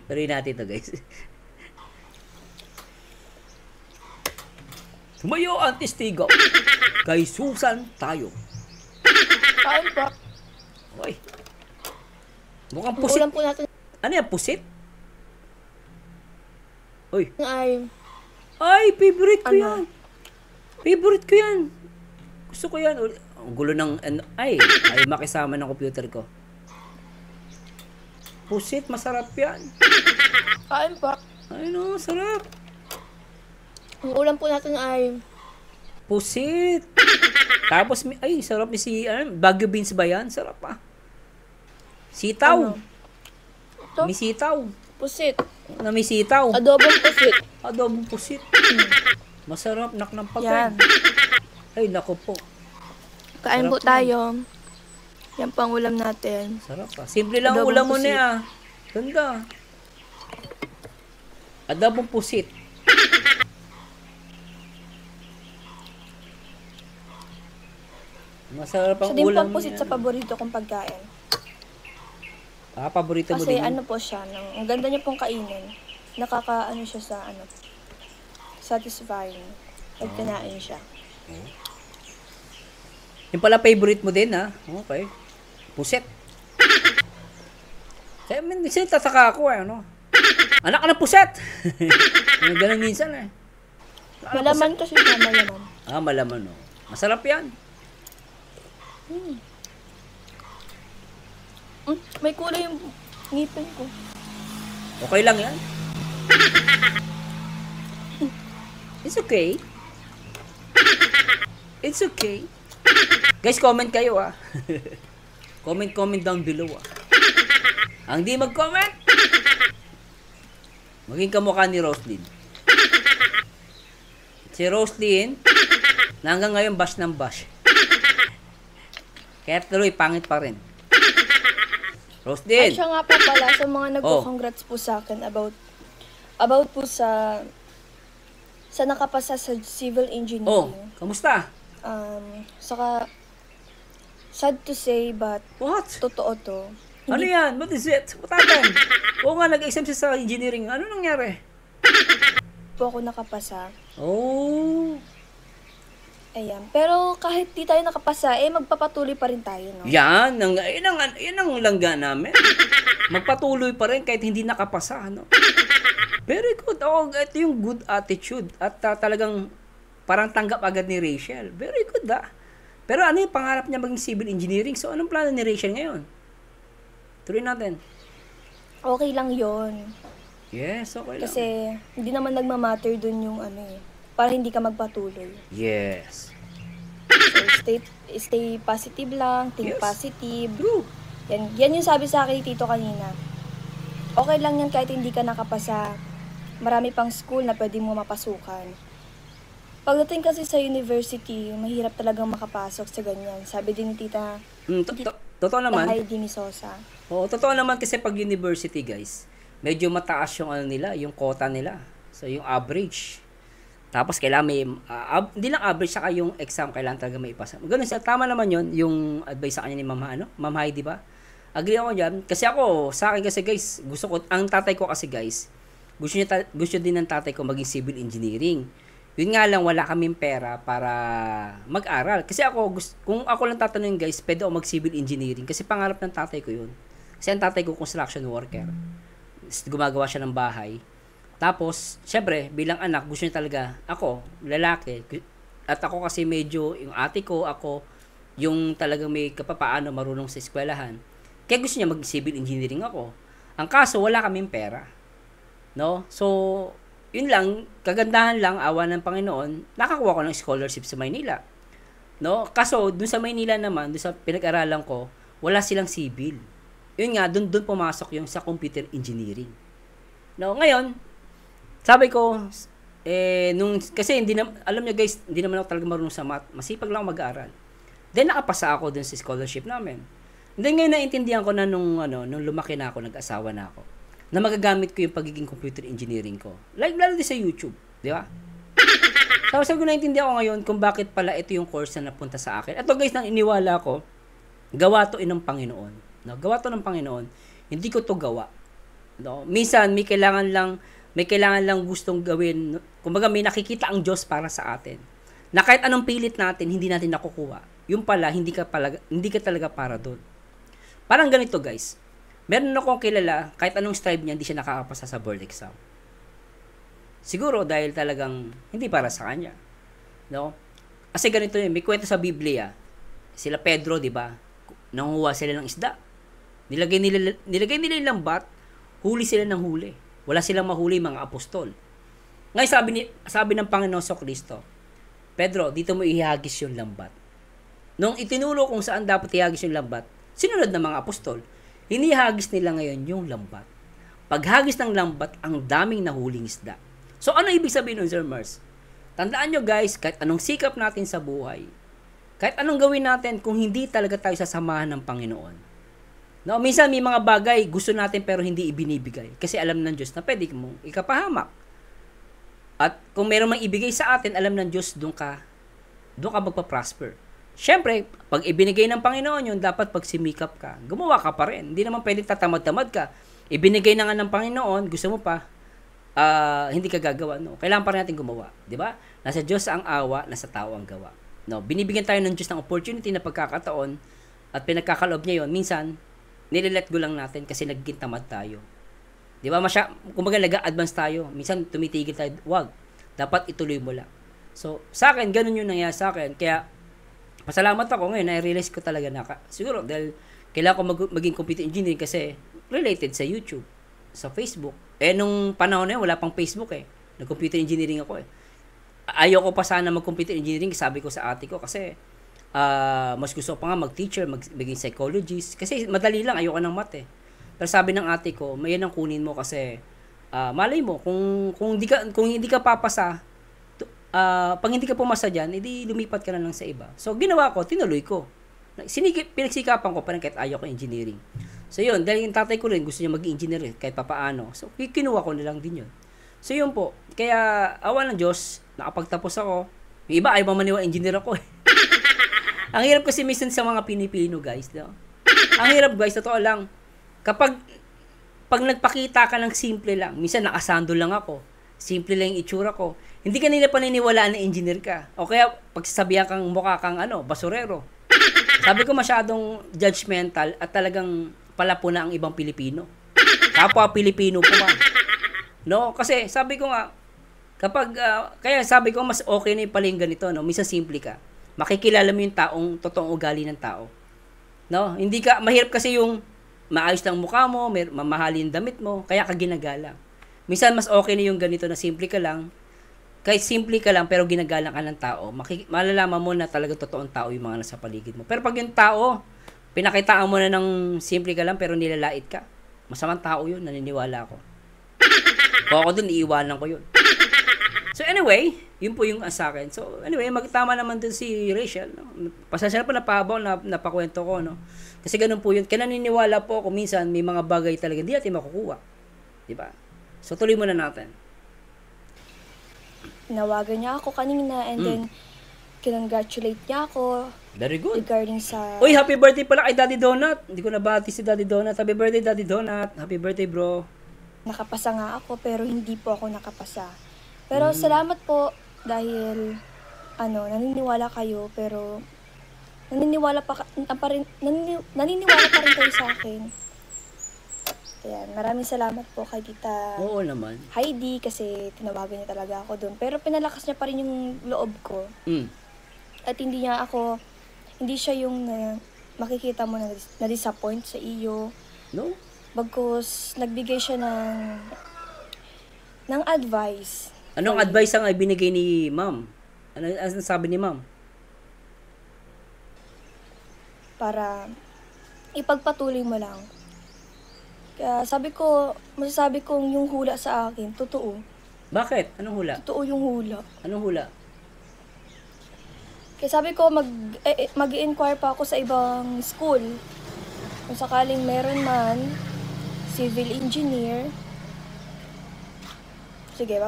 S1: Pero natin ito, guys. Tumayo ang testigo. Kay Susan tayo.
S2: Kain po.
S1: Oy. Mukhang pusit.
S2: Ulam po natin.
S1: Ano yan, pusit? Oy.
S2: Ay,
S1: favorite ko yan. Favorite ko yan. Gusto ko yan. Ang gulo ng, ay makisama ng computer ko. Pusit, masarap yan.
S2: Kain po.
S1: Ay no, sarap.
S2: Ang ulam po natin ay
S1: pusit. Tapos, ay, sarap ni Baguio beans ba yan? Sarap, ah. Sitaw. May sitaw.
S2: Pusit.
S1: May sitaw.
S2: Adobong pusit.
S1: Adobong pusit. Masarap, ng pagkain.
S2: Yan.
S1: Ay, nako po.
S2: Kain
S1: sarap
S2: po tayo. Yan po ang ulam natin.
S1: Sarap, ah. Simple lang ang
S2: Adobong
S1: ulam mo
S2: pusit.
S1: niya. Ganda. Adobong pusit. Masarap ang
S2: Siya din po
S1: ulam
S2: ang pusit
S1: niya.
S2: sa paborito kong pagkain.
S1: Paborito mo
S2: Kasi
S1: din.
S2: po siya, ang ganda niya pong kainin. Siya sa satisfying. Pag kinain siya.
S1: Yung pala favorite mo din, ha? Okay. Pusit. Kaya minsan tataka ako, ano? Anak ka ng puset! Ganun minsan, eh.
S2: Malaman kasi siya, malaman.
S1: Malaman, oh. Masarap yan.
S2: May kulay yung ngipin ko.
S1: Okay lang yan. It's okay. It's okay. Guys, comment kayo, ah. Comment down below, ah. Ang di mag-comment, maging kamukha ni Roslyn. Si Roslyn, na hanggang ngayon bash ng bash. Kaya tuloy, pangit pa rin. Roslyn!
S2: At siya nga po pala sa mga nagko-congrats po sa akin about po sa nakapasa sa civil engineering.
S1: Oh, kamusta?
S2: Saka sad to say but
S1: What?
S2: totoo to.
S1: Ano yan? What is it? What happened? Oo nga, nag-exam siya sa engineering. Ano nangyari?
S2: Po ako nakapasa.
S1: Oh.
S2: Ayan. Pero kahit di tayo nakapasa, magpapatuloy pa rin tayo, no?
S1: Yan ang langga namin. Magpatuloy pa rin kahit hindi nakapasa, no? Very good. Ito yung good attitude. At talagang parang tanggap agad ni Rachel. Very good, Pero ano yung pangarap niya maging civil engineering? So, anong plano ni Rachel ngayon? Tuloy natin.
S2: Okay lang yon.
S1: Yes, okay lang.
S2: Kasi hindi naman nagmamatter dun yung para hindi ka magpatuloy.
S1: Yes.
S2: So, stay positive lang, think
S1: Yes.
S2: positive.
S1: True.
S2: Yan yung sabi sa akin ni Tito kanina. Okay lang yan kahit hindi ka nakapasa. Marami pang school na pwede mo mapasukan. Pagdating kasi sa university, mahirap talagang makapasok sa ganyan. Sabi din ni Tita
S1: Totoo naman.
S2: Heidi Misosa.
S1: Oo, totoo naman kasi pag university, guys, medyo mataas yung nila, yung quota nila. So, yung average. Tapos, kailangan may, hindi lang average, saka yung exam, kailangan talaga may ipasa. Ganun siya, tama naman yon yung advice sa kanya ni Ma'am Heidi, ba? Agree ako dyan. Kasi ako, sa akin kasi, guys, ang tatay ko kasi, guys, gusto din ng tatay ko maging civil engineering. Yun nga lang, wala kaming pera para mag-aral. Kasi kung ako lang tatanungin, guys, pwede ako mag-civil engineering. Kasi pangarap ng tatay ko yun. Kasi ang tatay ko, construction worker. Gumagawa siya ng bahay. Tapos, syempre, bilang anak, gusto niya talaga, ako, lalaki, at ako kasi medyo, yung ate ko, ako, yung talagang may kapapaano marunong sa eskwelahan. Kaya gusto niya mag-civil engineering ako. Ang kaso, wala kaming pera. No? So, yun lang, kagandahan lang, awa ng Panginoon, nakakuha ko ng scholarship sa Maynila. No? Kaso, dun sa Maynila naman, dun sa pinag-aralan ko, wala silang civil. Yun nga, dun pumasok yung sa computer engineering. No? Ngayon, sabi ko, kasi alam niyo guys, hindi naman ako talaga marunong sa math, masipag lang mag-aaral. Then, nakapasa ako dun sa scholarship namin. And then, ngayon naintindihan ko na nung lumaki na ako, nag-asawa na ako, na magagamit ko yung pagiging computer engineering ko. Lalo din sa YouTube. Di ba? Tapos sabi ko naintindihan ko ngayon kung bakit pala ito yung course na napunta sa akin. Ito guys, nang iniwala ko, gawa to ng Panginoon. No? Gawa to ng Panginoon. Hindi ko to gawa. No? Minsan, may kailangan lang gustong gawin. Kumbaga, may nakikita ang Diyos para sa atin. Na kahit anong pilit natin, hindi natin nakukuha. Yung pala, hindi ka talaga para doon. Parang ganito guys. Meron akong kilala, kahit anong strive niya, hindi siya nakakapasa sa board exam. Siguro dahil talagang hindi para sa kanya. No? Kasi ganito yun, may kwento sa Biblia. Sila Pedro, di ba? Nanguha sila ng isda. Nilagay nila yung lambat, huli sila ng huli. Wala silang mahuli mga apostol. Ngayon sabi ng Panginoon sa Kristo, Pedro, dito mo ihagis yung lambat. Nung itinulo kung saan dapat ihagis yung lambat, sinunod ng mga apostol. Hinihagis nila ngayon yung lambat. Paghagis ng lambat, ang daming nahuling isda. So, ano ibig sabihin nun, Sir Mars? Tandaan nyo guys, kahit anong sikap natin sa buhay, kahit anong gawin natin kung hindi talaga tayo sasamahan ng Panginoon. No, minsan may mga bagay gusto natin pero hindi ibinibigay. Kasi alam ng Diyos na pwede mong ikapahamak. At kung meron mang ibigay sa atin, alam ng Diyos, doon ka magpa-prosper. Siyempre, pag ibinigay ng Panginoon yun, dapat pag simikap ka, gumawa ka pa rin. Hindi naman pwedeng tatamad-tamad ka. Ibinigay na nga ng Panginoon, gusto mo pa, hindi ka gagawa. No? Kailangan pa rin natin gumawa. Di ba? Nasa Diyos ang awa, nasa tao ang gawa. No? Binibigyan tayo ng Diyos ng opportunity na pagkakataon at pinagkakaloob niya yun. Minsan, nililet go lang natin kasi nagiging tamad tayo. Di ba? Kumbaga nag-advance tayo. Minsan, tumitigil tayo. Wag. Dapat ituloy mo lang. So, sa akin, ganun yung nangyari sa akin. Kaya, pasalamat ako ngayon, na-realize ko talaga na siguro dahil kailangan ko maging computer engineering kasi related sa YouTube, sa Facebook. Nung panahon na yun, wala pang Facebook Nag-computer engineering ako Ayoko pa sana mag-computer engineering, sabi ko sa ate ko kasi mas gusto ko pa nga mag-teacher, maging psychologist. Kasi madali lang, ayoko ng math Pero sabi ng ate ko, may yan ang kunin mo kasi malay mo, kung hindi ka papasa, pag hindi ka pumasa dyan, edi lumipat ka na lang sa iba. So, ginawa ko, tinuloy ko. Pinagsikapan ko pa rin kahit ayaw ko engineering. So, yun, dahil yung tatay ko rin, gusto niya mag-engineer kahit papaano. So, kinuha ko na lang din yun. So, yun po. Kaya, awa ng Diyos, nakapagtapos ako. Yung iba, ayaw maniwala, engineer ako Ang hirap kasi minsan sa mga Pilipino, guys. No? Ang hirap, guys, totoo lang. Pag nagpakita ka ng simple lang, minsan nakasando lang ako. Simple lang yung itsura ko. Hindi ka nila paniniwalaan na engineer ka. O kaya, pagsasabihan kang mukha kang basurero. Sabi ko masyadong judgmental at talagang palapuna ang ibang Pilipino. Kapwa Pilipino po ba? No? Kasi sabi ko nga, kaya sabi ko mas okay na yung pala yung ganito, no? Minsan simple ka. Makikilala mo yung totoong ugali ng tao. No? Hindi ka, mahirap kasi yung maayos lang mukha mo, mamahalin damit mo, kaya ka ginagalang. Minsan mas okay na yung ganito na simple ka lang, kahit simple ka lang pero ginagalang ka ng tao, malalaman mo na talaga totoong tao yung mga nasa paligid mo. Pero pag yung tao, pinakitaan mo na ng simple ka lang pero nilalait ka, masamang tao yun, naniniwala ako. Kung ako dun, iiwanan ko yun. So anyway, yun po yung sa akin. So anyway, magtama naman dun si Rachel. No? Pasensya na po napahabaw na napakwento ko. No? Kasi ganun po yun. Kaya naniniwala po ako minsan may mga bagay talaga hindi natin makukuha. Diba? So tuloy muna natin.
S2: Nawagan niya ako kanina and then kinongratulate niya ako.
S1: Very good.
S2: Regarding sa...
S1: Uy, happy birthday pala kay Daddy Donut. Hindi ko nabati si Daddy Donut. Happy birthday, Daddy Donut. Happy birthday, bro.
S2: Nakapasa nga ako pero hindi po ako nakapasa. Pero salamat po dahil naniniwala kayo pero naniniwala pa rin kayo sa akin. Ayan, maraming salamat po kay Tita
S1: Oo naman.
S2: Heidi kasi tinawagan niya talaga ako doon. Pero pinalakas niya pa rin yung loob ko. At hindi siya yung makikita mo na disappoint sa iyo.
S1: No?
S2: Bagkus nagbigay siya ng advice.
S1: Anong advice ang ibinigay ni Ma'am? Ano sabi ni Ma'am?
S2: Para ipagpatuloy mo lang. Kaya masasabi kong yung hula sa akin, totoo.
S1: Bakit? Anong hula?
S2: Totoo yung hula.
S1: Anong hula?
S2: Kaya sabi ko, mag-i-inquire pa ako sa ibang school. Kung sakaling meron man, civil engineer. Sige,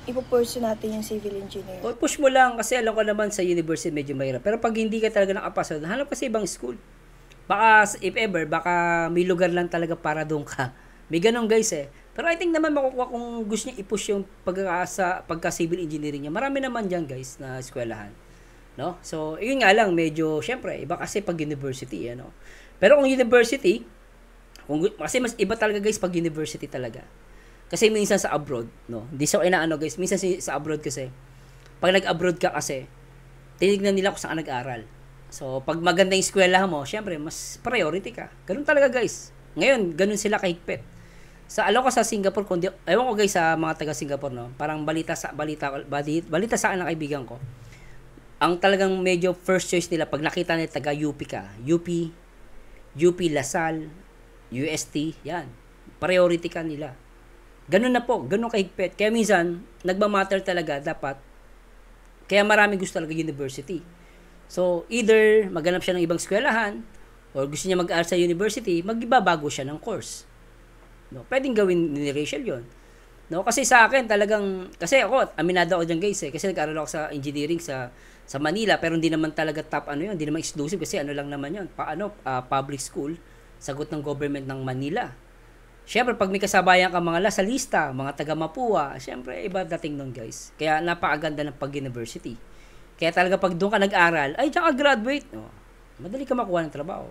S2: ipupursue natin yung civil engineer.
S1: O, push mo lang kasi alam ko naman sa university medyo mahirap. Pero pag hindi ka talaga nakapasa, hanap ka sa ibang school. Baka, if ever, baka may lugar lang talaga para doon ka. May ganun guys eh. Pero I think naman makukuha kung gusto niya i-push yung pagka-civil engineering niya. Marami naman dyan guys na eskwelahan. No? So, yun nga lang, medyo, syempre, iba kasi pag university, ano. Pero kung university, kasi mas iba talaga guys pag university talaga. Kasi minsan sa abroad, no? Hindi sa inaano guys, minsan sa abroad kasi, pag nag-abroad ka kasi, tinignan nila kung saan ka nag-aral. So, pag maganda yung eskwelahan mo, syempre, mas priority ka. Ganun talaga guys. Ngayon, ganun sila kahigpit. Alam ko sa Singapore, ewan ko guys sa mga taga Singapore, no? Parang balita sa akin ng kaibigan ko. Ang talagang medyo first choice nila, pag nakita nila taga UP ka, UP Lasal, UST, yan. Priority ka nila. Ganun na po, ganun kahigpit. Kaya minsan, nagmamatter talaga dapat. Kaya marami gusto talaga university. So, either maghanap siya ng ibang eskwelahan or gusto niya mag-aaral sa university, magbabago siya ng course. No, pwedeng gawin ni Rachel 'yon. No, kasi sa akin talagang kasi ako, aminado ako diyan guys eh, kasi nag-aaral ako sa engineering sa Manila, pero hindi naman talaga top hindi naman exclusive kasi lang naman 'yon. Public school, sagot ng government ng Manila. Syempre, pag may kasabayan ka mga sa lista, mga taga Mapua, syempre, iba dating nun, guys. Kaya napakaganda ng pag-university. Kaya talaga pag doon ka nag-aral, ay, diyan ka graduate. No? Madali ka makuha ng trabaho.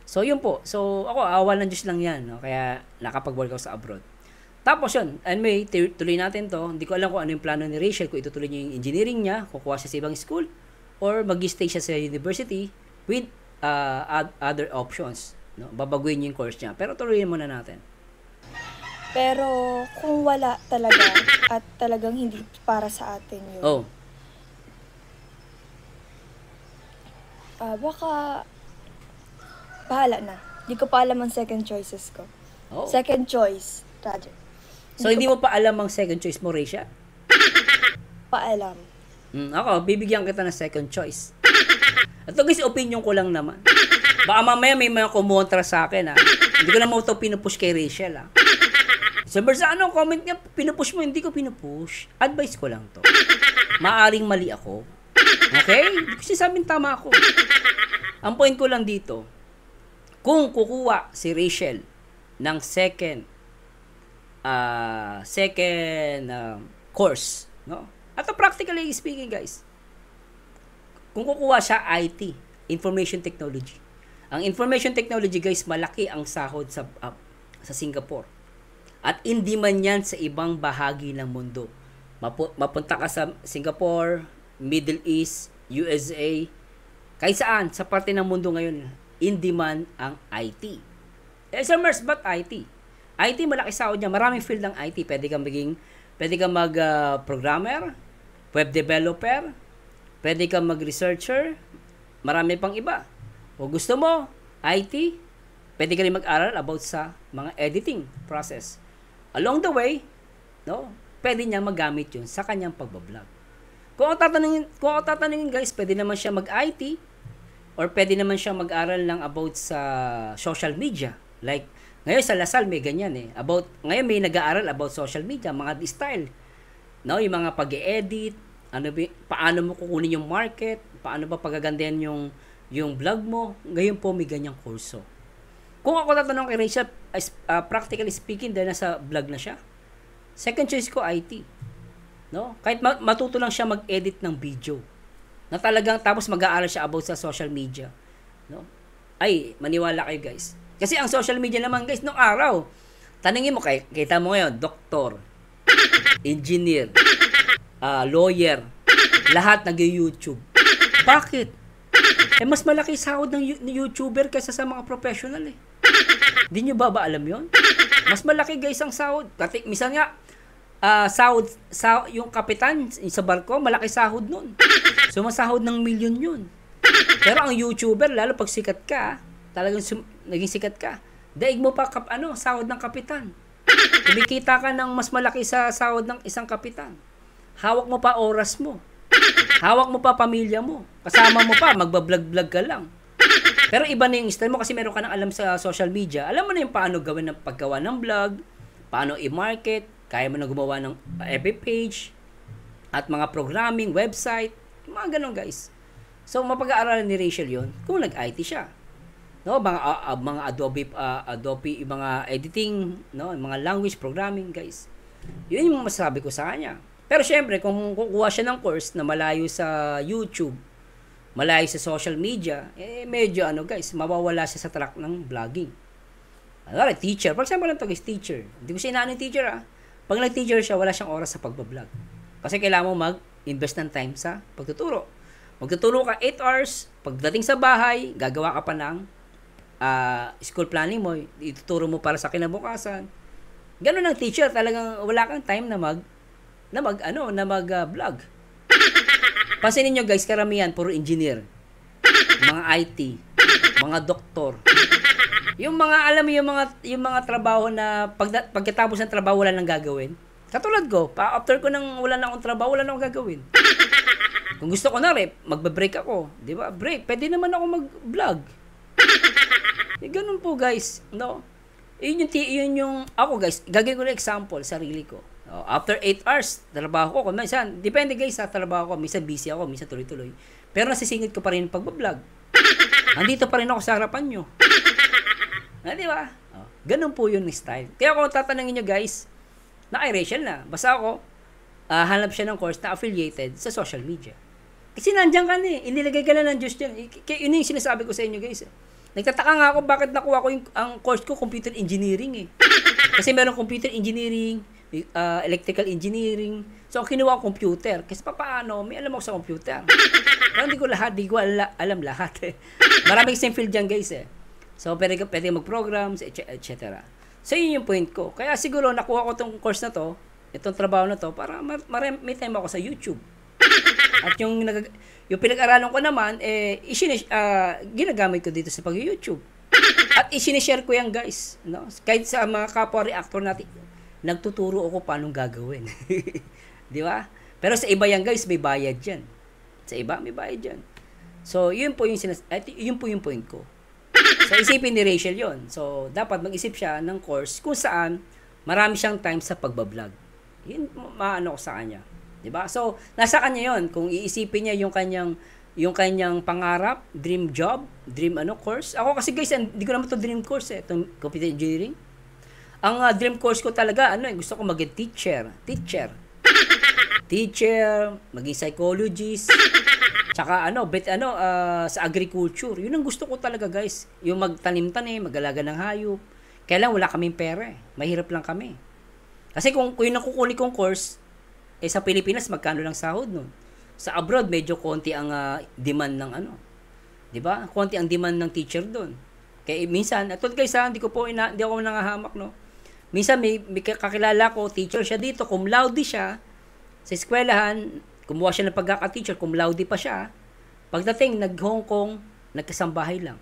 S1: So, yun po. So, ako, awa ng Diyos lang yan. No? Kaya, nakapag-work ako sa abroad. Tapos yun, anyway, tuloy natin to. Hindi ko alam kung ano yung plano ni Rachel, kung itutuloy niya yung engineering niya, kukuha siya sa ibang school, or mag-stay siya sa university with other options. No? Babaguhin niya yung course niya. Pero tuloyin muna natin.
S2: Pero kung wala talaga at talagang hindi para sa atin yun.
S1: Oh.
S2: Baka bahala na. Hindi ko pa alam ang second choices ko.
S1: Oh.
S2: Second choice, Roger.
S1: So, hindi mo pa alam ang second choice mo, Rachel?
S2: Paalam.
S1: Ako, bibigyan kita ng second choice. At ito guys, opinion ko lang naman. Baka mamaya may mga kumontra sa akin, ha. Hindi ko naman ito pinupush kay Rachel, ha. So, sa comment niya, pinupush mo, hindi ko pinupush. Advice ko lang to. Maaring mali ako. Okay? Hindi ko sinasabing tama ako. Ang point ko lang dito, kung kukuha si Rachel ng second second course, no? At practically speaking, guys, kung kukuha siya IT, information technology. Ang information technology, guys, malaki ang sahod sa Singapore. At hindi man yan sa ibang bahagi ng mundo. Mapunta ka sa Singapore, Middle East, USA, kahit saan, sa parte ng mundo ngayon, in demand ang IT. SMers, but IT? IT, malaki sahod niya. Maraming field ng IT. Pwede kang mag-programmer, web developer, pwede kang mag-researcher, marami pang iba. O gusto mo, IT, pwede ka rin mag-aral about sa mga editing process. Along the way, no, pwede niya magamit yun sa kanyang pagbablog. Kung ako tatanungin guys, pwede naman siya mag-IT or pwede naman siya mag-aral lang about sa social media. Like, ngayon sa Lasal may ganyan eh. Ngayon may nag-aaral about social media, mga style. No, yung mga pag-edit, paano mo kukunin yung market, paano ba pagagandahan yung blog mo. Ngayon po may ganyang kurso. Kung ako tatanong kay Rachel, practically speaking, dahil nasa vlog na siya, second choice ko, IT. No? Kahit matuto lang siya mag-edit ng video. Na talagang, tapos mag-aaral siya about sa social media. No? Ay, maniwala kayo guys. Kasi ang social media naman guys, nung araw, tanungin mo, kita mo ngayon, doktor, engineer, lawyer, lahat nag-YouTube. Bakit? Mas malaki sahod ng YouTuber kaysa sa mga professional eh. Hindi nyo ba alam yon? Mas malaki guys ang sahod. Minsan nga, sahod, yung kapitan sa barko, malaki sahod nun. Sumasahod ng milyon yun. Pero ang YouTuber, lalo pag sikat ka, talagang naging sikat ka, daig mo pa sahod ng kapitan. Kumikita ka ng mas malaki sa sahod ng isang kapitan. Hawak mo pa oras mo. Hawak mo pa pamilya mo. Kasama mo pa, magbablog-vlog ka lang. Pero iba na yung style mo kasi meron ka nang alam sa social media. Alam mo na yung paano gawin ng paggawa ng vlog, paano i-market, kaya mo na gumawa ng FB page, at mga programming, website, mga ganun guys. So, mapag-aaralan ni Rachel yon kung nag-IT siya. No, mga Adobe, mga editing, no, mga language programming guys. Yun yung masasabi ko sa kanya. Pero syempre, kung kukuha siya ng course na malayo sa YouTube, malayo sa social media, medyo guys, mawawala siya sa track ng vlogging. Teacher. For example lang to guys, teacher. Hindi ko siya inaano yung teacher Pag nag-teacher siya, wala siyang oras sa pagbablog. Kasi kailangan mo mag-invest ng time sa pagtuturo. Magtuturo ka 8 hours, pagdating sa bahay, gagawa ka pa ng school planning mo, ituturo mo para sa kinabukasan. Ganun ang teacher, talagang wala kang time na mag-vlog. Pansinin nyo guys, karamihan, puro engineer, mga IT, mga doktor. Yung mga, alam mo, yung mga trabaho na pagkatapos ng trabaho wala nang gagawin. Katulad ko, after ko wala na akong trabaho, wala na akong gagawin. Kung gusto ko na magbe-break ako. Di ba? Break. Pwede naman ako mag-vlog. Ganun po guys. No? Yun yung, ako guys, gagawin ko na example, sarili ko. After 8 hours, trabaho ko. Minsan, depende guys sa trabaho ko. Minsan busy ako, minsan tuloy-tuloy. Pero nasisingit ko pa rin pag-vlog. Andito pa rin ako sa harapan nyo. Di ba? Ganun po yung style. Kaya kung tatanungin nyo guys, na kay Rachel na. Basta ako, hanap siya ng course na affiliated sa social media. Kasi nandiyan ka na eh. Inilagay ka na ng Diyos dyan. Kaya yun yung sinasabi ko sa inyo guys. Nagtataka nga ako bakit nakuha ko ang course ko, computer engineering eh. Kasi meron computer engineering, electrical engineering. So, ang kinuha ko computer. Kasi paano, may alam ako sa computer. Pero hindi ko alam lahat eh. Maraming same field dyan guys eh. So, pwede mag-programs, etc. So, yun yung point ko. Kaya siguro, nakuha ko itong course na to, itong trabaho na to, para may time ako sa YouTube. At yung pinag-aralan ko naman, ginagamit ko dito sa pag-YouTube. At isinishare ko yan guys. No? Kahit sa mga kapwa reactor natin, nagtuturo ako paano gagawin. Di ba? Pero sa iba yan guys, may bayad dyan. Sa iba, may bayad dyan. So, yun po yung point ko. So, isipin ni Rachel yon. So, dapat mag-isip siya ng course kung saan marami siyang time sa pagbablog. Yun, maano ko sa kanya. Diba? So, nasa kanya yon. Kung iisipin niya yung kanyang pangarap, dream job, dream course. Ako kasi guys, hindi ko naman to dream course itong computer engineering. Ang dream course ko talaga, gusto ko maging teacher, maging psychologist, tsaka sa agriculture. Yun ang gusto ko talaga, guys. Yung magtanim-tanim, mag-alaga ng hayop. Kaya lang, wala kaming pera eh. Mahirap lang kami. Kasi kung yung nakukunin kong course, sa Pilipinas, magkano lang sahod nun? Sa abroad, medyo konti ang demand ng di ba? Konti ang demand ng teacher doon. Kaya minsan, guys hindi ako nangahamak, no? Minsan, may kakilala ko, teacher siya dito, cum laude siya, sa eskwelahan, kumuha siya ng pagkaka-teacher, cum laude pa siya. Pagdating, nag-Hong Kong, nagkasambahay lang.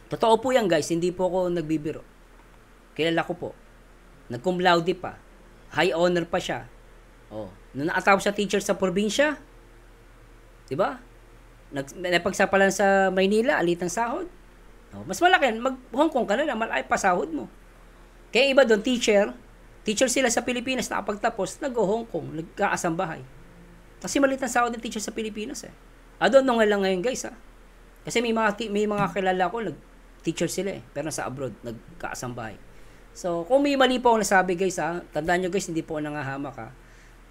S1: Totoo po yan, guys. Hindi po ako nagbibiro. Kilala ko po. Nag-cum laude pa. High honor pa siya. Nung nakatapos siya teacher sa probinsya, diba? Napagsapalan sa Maynila, alitang sahod. Mas malaki. Mag-Hong Kong ka na lang, malaki pa sahod mo. Kaya iba doon, teacher sila sa Pilipinas, nakapagtapos, nag-Hong Kong, nagkaasambahay. Kasi maliit ang sahod ng teacher sa Pilipinas eh. Doon nga lang ngayon guys Kasi may mga kilala ko, teacher sila pero sa abroad, nagkaasambahay. So, kung may mali po ako nasabi guys tandaan nyo guys, hindi po ako nangahamak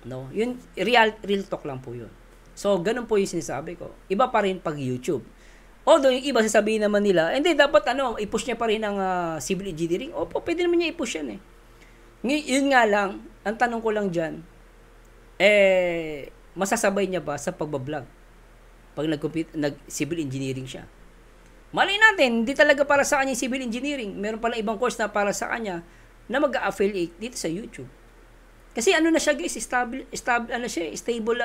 S1: No? Yun, real talk lang po yun. So, ganun po yung sinasabi ko. Iba pa rin pag YouTube. Although, yung iba sasabihin naman nila, hindi, dapat i-push niya pa rin ang civil engineering. Opo, pwede naman niya i-push yan Yun nga lang, ang tanong ko lang dyan, masasabay niya ba sa pagbablog? Pag nag-civil engineering siya. Malay natin, hindi talaga para sa kanya civil engineering. Meron pala ibang course na para sa kanya na mag-affiliate dito sa YouTube. Kasi na siya guys, stable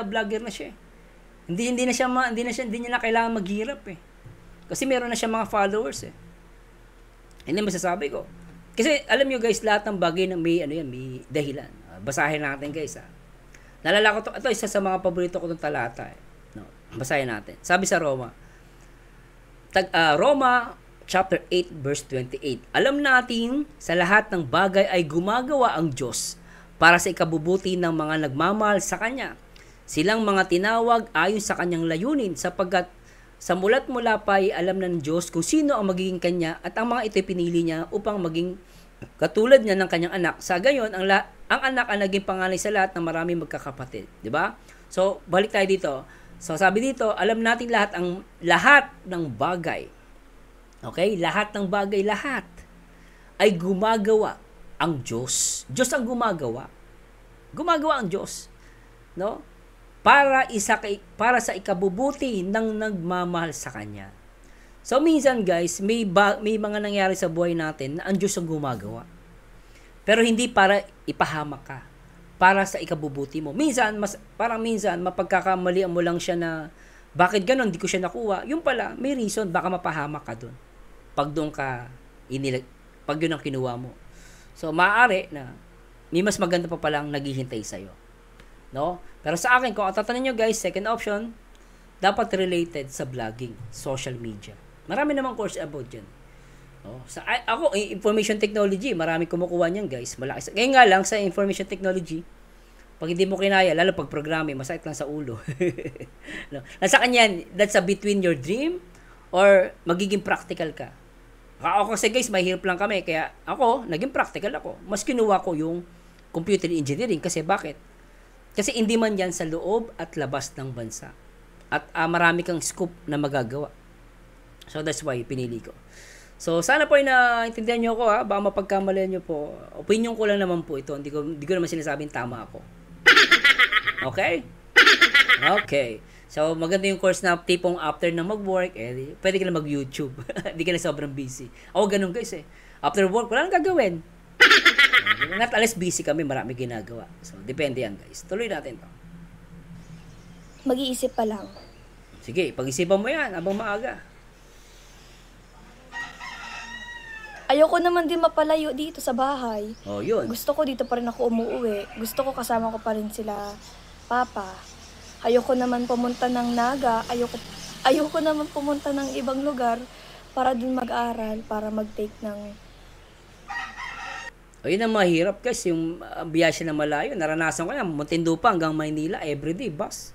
S1: vlogger na siya. Hindi niya na kailangan maghirap Kasi meron na siya mga followers Hindi masasabi ko. Kasi alam niyo guys, lahat ng bagay na may may dahilan. Basahin natin guys Nalala ko ito isa sa mga paborito ko ng talata No, basahin natin. Sabi sa Roma, Roma chapter 8 verse 28. Alam natin sa lahat ng bagay ay gumagawa ang Diyos para sa ikabubuti ng mga nagmamahal sa Kanya. Silang mga tinawag ayon sa Kanyang layunin sapagkat sa mula't mula pa ay alam ng Diyos kung sino ang magiging Kanya at ang mga ito'y pinili Niya upang maging katulad niya ng Kanyang anak. Sa gayon, ang anak ang naging panganay sa lahat ng maraming magkakapatid. Diba? So, balik tayo dito. So, sabi dito, alam natin lahat ng bagay. Okay? Lahat ng bagay, lahat ay gumagawa ang Diyos. Diyos ang gumagawa. Gumagawa ang Diyos. No? Para sa ikabubuti ng nagmamahal sa Kanya. So, minsan guys, may mga nangyari sa buhay natin na ang Diyos ang gumagawa. Pero hindi para ipahamak ka. Para sa ikabubuti mo. Minsan, mapagkakamalian mo lang siya na, bakit ganon, di ko siya nakuha. Yung pala, may reason, baka mapahamak ka doon. Pag doon ka, pag yun ang kinuha mo. So, maaari na, may mas maganda pa palang naghihintay sa'yo. No? Pero sa akin, kung tatanungin nyo guys, second option, dapat related sa vlogging, social media. Marami namang course about dyan. Ako, information technology, marami kumukuha niyan guys. Malaki. Ngayon nga lang sa information technology, pag hindi mo kinaya, lalo pag programming, masakit lang sa ulo. No? Nasa kanya, that's between your dream or magiging practical ka. Ako kasi guys, mahirap lang kami. Kaya ako, naging practical ako. Mas kinuha ko yung computer engineering. Kasi bakit? Kasi hindi man yan sa loob at labas ng bansa. At marami kang scope na magagawa. So that's why pinili ko. So, sana po ay naintindihan nyo ako baka mapagkamalian nyo po. Opinion ko lang naman po ito. Hindi ko naman sinasabing tama ako. Okay? Okay. So, maganda yung course na tipong after na mag-work, pwede ka na mag-YouTube. Hindi ka na sobrang busy. Ako ganun guys After work, wala nang gagawin. Not unless busy kami, marami ginagawa. So, depende yan guys. Tuloy natin to.
S2: Mag-iisip pa lang.
S1: Sige, pag-isipan mo yan habang maaga.
S2: Ayoko naman din mapalayo dito sa bahay.
S1: Yun.
S2: Gusto ko dito pa rin ako umuwi. Gusto ko kasama ko pa rin sila, Papa. Ayoko naman pumunta ng Naga. Ayoko naman pumunta ng ibang lugar para dun mag-aral, para mag-take ng...
S1: Yun ang mahirap kasi yung biyahe na malayo. Naranasan ko yan. Muntinlupa hanggang Maynila, everyday bus.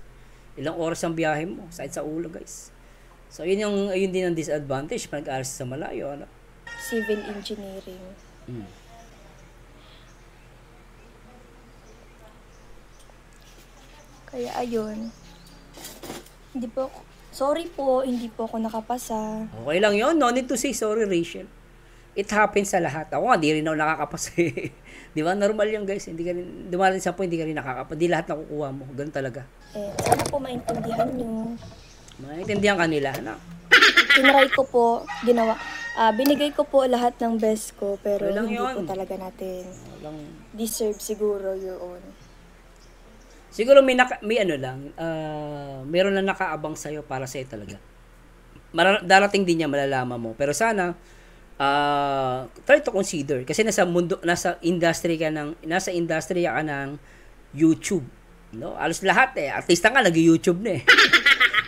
S1: Ilang oras ang biyahe mo, sakit sa ulo guys. So yun din ang disadvantage pag nag-aral sa malayo.
S2: Civil engineering. Kaya ayun. Hindi po ako, sorry po, hindi po ako nakapasa.
S1: Okay lang yun. No need to say sorry, Rachel. It happens sa lahat. Ako nga, di rin ako nakakapasa eh. Di ba? Normal yan, guys. Hindi ka rin, dumating sa point, hindi ka rin nakakapasa. Di lahat nakukuha mo. Ganun talaga.
S2: Sana po maintindihan nyo.
S1: Maintindihan kanila, anak.
S2: Tinry ko po, ginawa. Binigay ko po lahat ng best ko, pero
S1: Walang
S2: hindi
S1: yun.
S2: po talaga natin
S1: Walang...
S2: deserve siguro your own.
S1: Siguro may ano lang, meron na nakaabang sa'yo para sa'yo talaga. Darating din niya, malalaman mo. Pero sana, try to consider. Kasi nasa industry ka ng YouTube. No? Alos lahat eh. Artista nga, nag-YouTube na eh.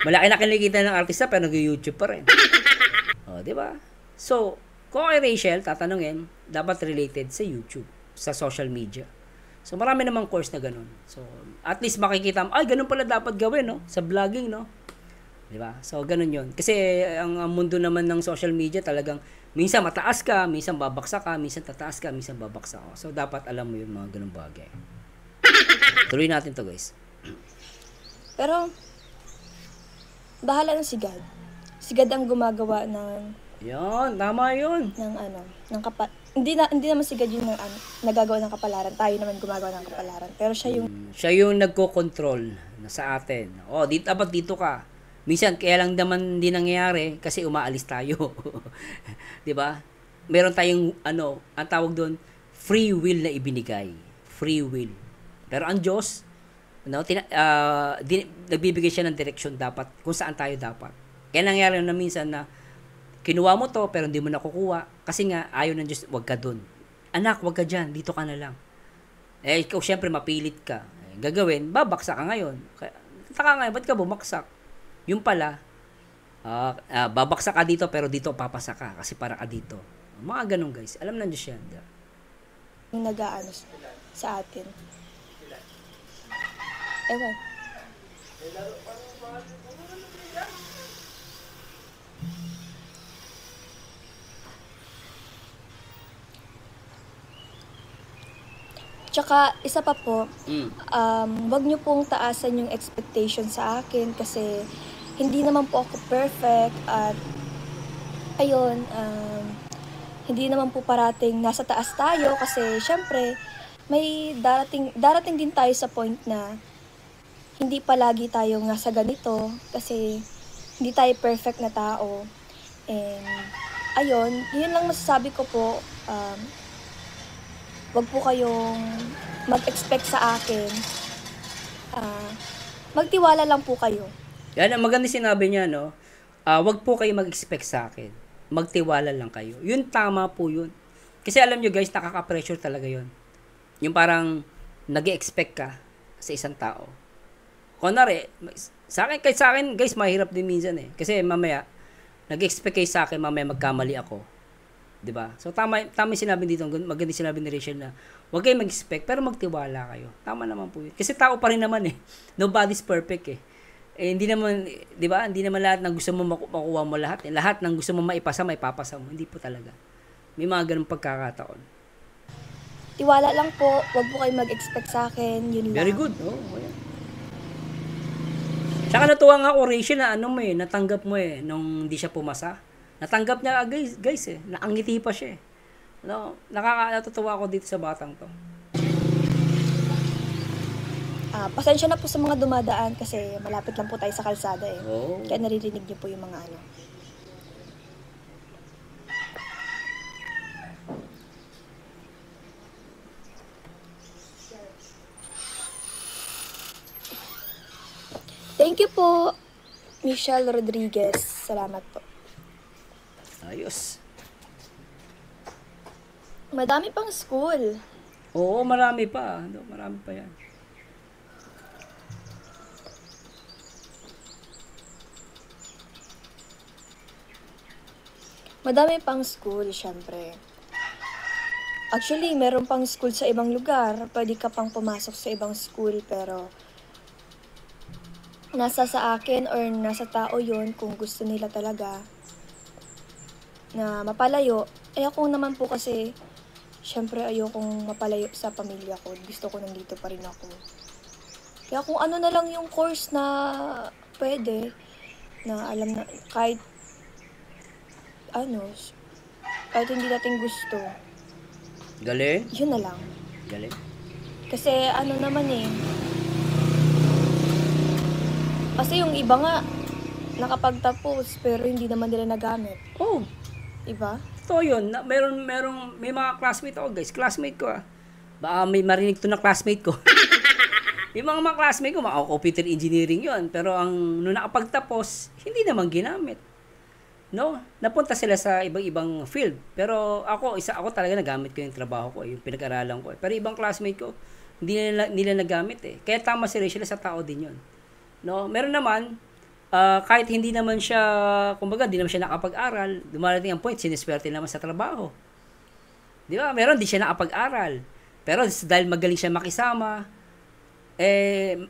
S1: Malaki na kinikita ng artista, pero nag-YouTube pa rin. O, di ba? So, kung kay Rachel, tatanungin, dapat related sa YouTube, sa social media. So, marami namang course na ganun. So, at least makikita mo, ay, ganun pala dapat gawin, no? Sa vlogging, no? Di ba? So, ganun yun. Kasi, ang mundo naman ng social media talagang, minsan mataas ka, minsan babaksak ka, minsan tataas ka, minsan babaksak ka. So, dapat alam mo yung mga ganun bagay. Tuloy natin to, guys.
S2: Pero, bahala na si God. Si God ang gumagawa ng
S1: Yan, tama yun.
S2: hindi naman si God yung nagagawa ng kapalaran. Tayo naman gumagawa ng kapalaran. Pero
S1: siya yung nagko-control na sa atin. Oh, dapat dito ka. Minsan kaya lang naman hindi nangyayari kasi umaalis tayo. 'Di ba? Meron tayong ang tawag doon, free will na ibinigay. Free will. Pero ang Diyos, nagbibigay siya ng direksyon dapat kung saan tayo dapat. Kaya nangyari na minsan na kinuha mo to pero hindi mo nakukuha kasi nga ayaw ng Diyos, wag ka dun. Anak, wag ka dyan, dito ka na lang. Ikaw syempre mapilit ka. Gagawin, babaksak ka ngayon. Taka ngayon, ba't ka bumaksak? Yung pala, babaksak ka dito pero dito papasak ka kasi para ka dito. Mga ganun guys, alam ng Diyos yan.
S2: yung nag-aano sa atin. Ewan. Tsaka, isa pa po, wag niyo pong taasan yung expectation sa akin kasi hindi naman po ako perfect at ayun, hindi naman po parating nasa taas tayo kasi syempre may darating din tayo sa point na hindi palagi tayong nasa ganito kasi hindi tayo perfect na tao. And ayun, yun lang masasabi ko po. Wag po kayong mag-expect sa akin. Magtiwala lang po kayo.
S1: Yan, ang maganda sinabi niya, no? Wag po kayo mag-expect sa akin. Magtiwala lang kayo. Yun, tama po yun. Kasi alam nyo guys, nakaka-pressure talaga yun. Yung parang nag-expect ka sa isang tao. Kunwari, kahit sa akin, guys, mahirap din minsan eh. Kasi mamaya, nag-expect kayo sa akin, mamaya magkamali ako. 'Di ba? So tama yung sinabi dito, maganda sinabi ni Rachel na huwag kayong mag-expect pero magtiwala kayo. Tama naman po 'yun. Kasi tao pa rin naman eh. Nobody's perfect eh. Hindi naman, 'di ba? Hindi naman lahat ng gusto mo makuha mo lahat. Lahat ng gusto mo maipasa, maipapasa mo. Hindi po talaga. May mga ganung pagkakataon.
S2: Tiwala lang po, huwag po kayong mag-expect sa akin, yun lang.
S1: Very good. Oh, okay. Tsaka natuwa nga ako, Rachel, na natanggap mo nung hindi siya pumasa. Natanggap niya guys eh. Naangiti pa siya eh. No, natutuwa ako dito sa batang to.
S2: Pasensya na po sa mga dumadaan kasi malapit lang po tayo sa kalsada eh.
S1: Oh.
S2: Kaya naririnig niyo po yung mga ano. Thank you po, Michelle Rodriguez. Salamat po.
S1: Ayos.
S2: Madami pang school.
S1: Oo, marami pa. Marami pa yan.
S2: Madami pang school, syempre. Actually, meron pang school sa ibang lugar. Pwede ka pang pumasok sa ibang school, pero nasa sa akin or nasa tao yon kung gusto nila talaga na mapalayo. Ako naman po kasi, syempre ayokong mapalayo sa pamilya ko. Gusto ko nandito pa rin ako. Kaya kung ano na lang yung course na pwede, na alam na, ano, kahit hindi natin gusto,
S1: Galing?
S2: yun na lang.
S1: Galing.
S2: Kasi ano naman eh, kasi yung iba nga, nakapagtapos, pero hindi naman nila nagamit.
S1: Oh,
S2: Iba?
S1: totoo yun. May mga classmate ako, guys. Classmate ko, ah. Baka may marinig to na classmate ko. Yung mga classmate ko, mga computer engineering yun. Pero nung nakapagtapos, hindi naman ginamit. No? Napunta sila sa ibang field. Pero ako talaga nagamit ko yung trabaho ko, yung pinag-aralan ko. Pero ibang classmate ko, hindi nila nagamit eh. Kaya tama si Rachel, sa tao din yun. No? Meron naman, kahit hindi naman siya, kumbaga, hindi naman siya nakapag-aral, dumarating ang point, siniswerte naman sa trabaho. Di ba? Meron, di siya nakapag-aral. Pero dahil magaling siya makisama,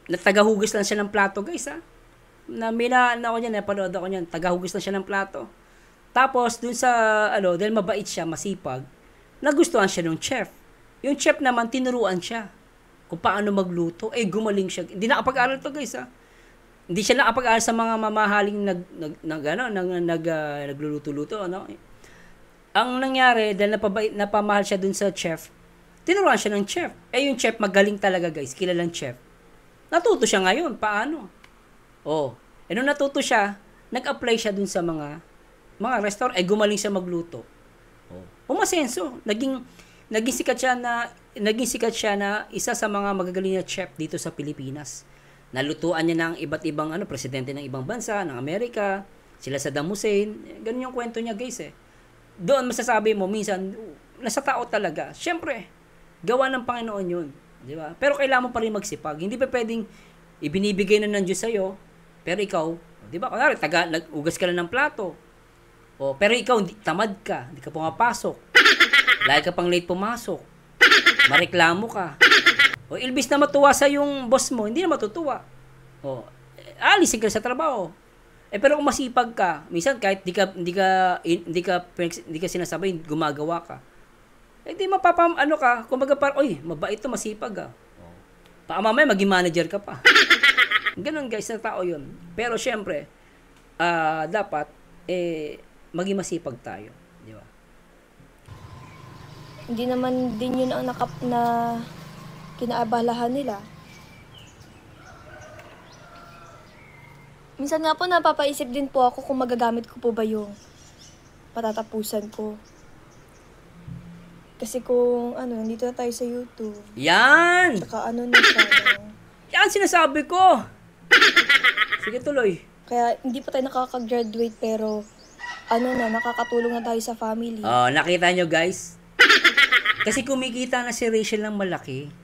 S1: natagahugas lang siya ng plato, guys, ha? Napanood ako niyan, tagahugas lang siya ng plato. Tapos, dun sa, dahil mabait siya, masipag, nagustuhan siya ng chef. Yung chef naman, tinuruan siya kung paano magluto. Gumaling siya. Hindi nakapag-aral to, guys, ha? Hindi siya nakapag-aral sa mga mamahaling nagluluto-luto, ano? Ang nangyari, dahil napamahal siya dun sa chef, tinuruan siya ng chef. Yung chef, magaling talaga, guys. Kilalang chef. Natuto siya ngayon. Paano? Nung natuto siya, nag-apply siya dun sa mga restaurant. Gumaling siya magluto. Umasenso. Naging sikat siya na isa sa mga magagaling na chef dito sa Pilipinas. Nalutuan niya ng iba't ibang presidente ng ibang bansa, ng Amerika, sila Saddam Hussein. Ganun yung kwento niya, guys, eh. Doon masasabi mo, minsan, nasa tao talaga. Siyempre, gawa ng Panginoon yun. Di ba? Pero kailangan mo pa rin magsipag. Hindi pa pwedeng ibinibigay na ng Diyos sa'yo, pero ikaw, di ba? Kunwari, nag-ugas ka lang ng plato. Pero ikaw, tamad ka. Hindi ka pumapasok. Lagi ka pang late pumasok. Mareklamo ka. Ilbis na matuwa sa yung boss mo, hindi na matutuwa. Alisin ka sa trabaho. Pero kung masipag ka, minsan kahit hindi ka sinasabay, gumagawa ka. Di ka, kumbaga mabait to, masipag ah. Mamaya maging manager ka pa. Ganun, guys, sa tao yun. Pero syempre, dapat maging masipag tayo, di ba?
S2: Hindi naman din yun ang na kinaabalahan nila. Minsan nga po napapaisip din po ako kung magagamit ko po ba yung patatapusan ko. Kasi kung nandito na tayo sa YouTube.
S1: Yan!
S2: Saka na siya.
S1: Yan sinasabi ko! Sige, tuloy.
S2: Kaya hindi pa tayo nakaka-graduate pero nakakatulong na tayo sa family.
S1: Nakita nyo, guys? Kasi kumikita na si Rachel ng malaki.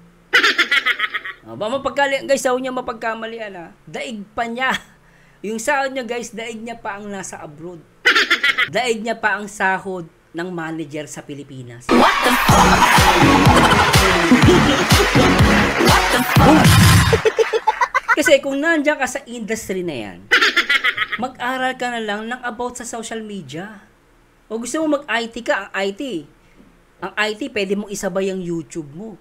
S1: Guys, sahod niya mapagkamalian, ha? Daig pa niya. Yung sahod niya, guys, daig niya pa ang nasa abroad. Daig niya pa ang sahod ng manager sa Pilipinas. What the fuck? Kasi kung nandiyan ka sa industry na yan, mag-aral ka na lang ng about sa social media. O gusto mo mag-IT ka, ang IT, pwede mong isabay ang YouTube mo.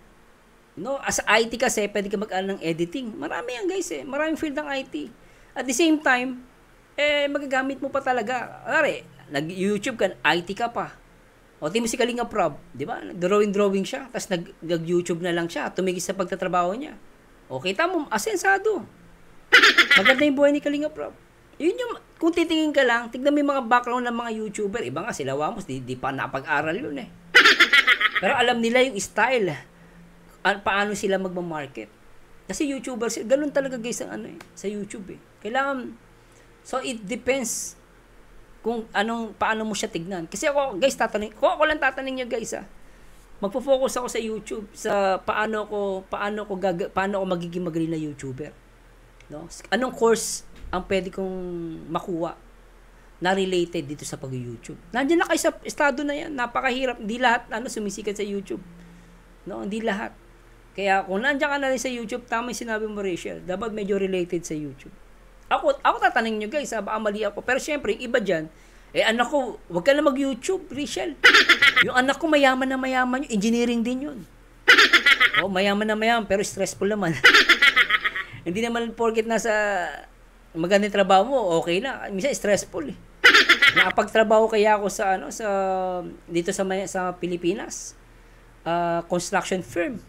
S1: As IT kasi, pwede ka mag-aral ng editing. Marami yan, guys, eh. Maraming field ng IT. At the same time, magagamit mo pa talaga. Nag-YouTube ka, IT ka pa. Tingin mo si Kalinga Prab, di ba? Drawing siya, tapos nag-YouTube na lang siya, tumigil sa pagtatrabaho niya. Kita mo, asensado. Maganda yung buhay ni Kalinga Prab. Yun yung, kung titingin ka lang, tignan mo yung mga background ng mga YouTuber. Iba nga, sila Wamos, di pa napag-aral yun eh. Pero alam nila yung style. Paano sila magmamarket. Kasi YouTubers, ganun talaga, guys, sa YouTube eh. Kailangan, so it depends kung paano mo siya tignan. Kasi ako, guys, ako lang tatanungin niyo, guys, magfo-focus ako sa YouTube, sa paano ako magiging magaling na YouTuber. No? Anong course ang pwede kong makuha na related dito sa pag-YouTube. Nandiyan na kayo sa estado na yan. Napakahirap. Hindi lahat sumisikat sa YouTube. No, hindi lahat. Kaya kung nandiyan ka na rin sa YouTube, tama yung sinabi mo, Rachel, dapat medyo related sa YouTube. Ako tatanungin nyo, guys, baka mali ako. Pero syempre, yung iba dyan, anak ko, wag ka na mag-YouTube, Rachel. Yung anak ko, mayaman na mayaman, yung engineering din yun. Mayaman na mayaman, pero stressful naman. Hindi naman porket nasa magandang trabaho mo, okay na. Minsan stressful eh. Nakapagtrabaho kaya ako sa dito sa Pilipinas. Construction firm.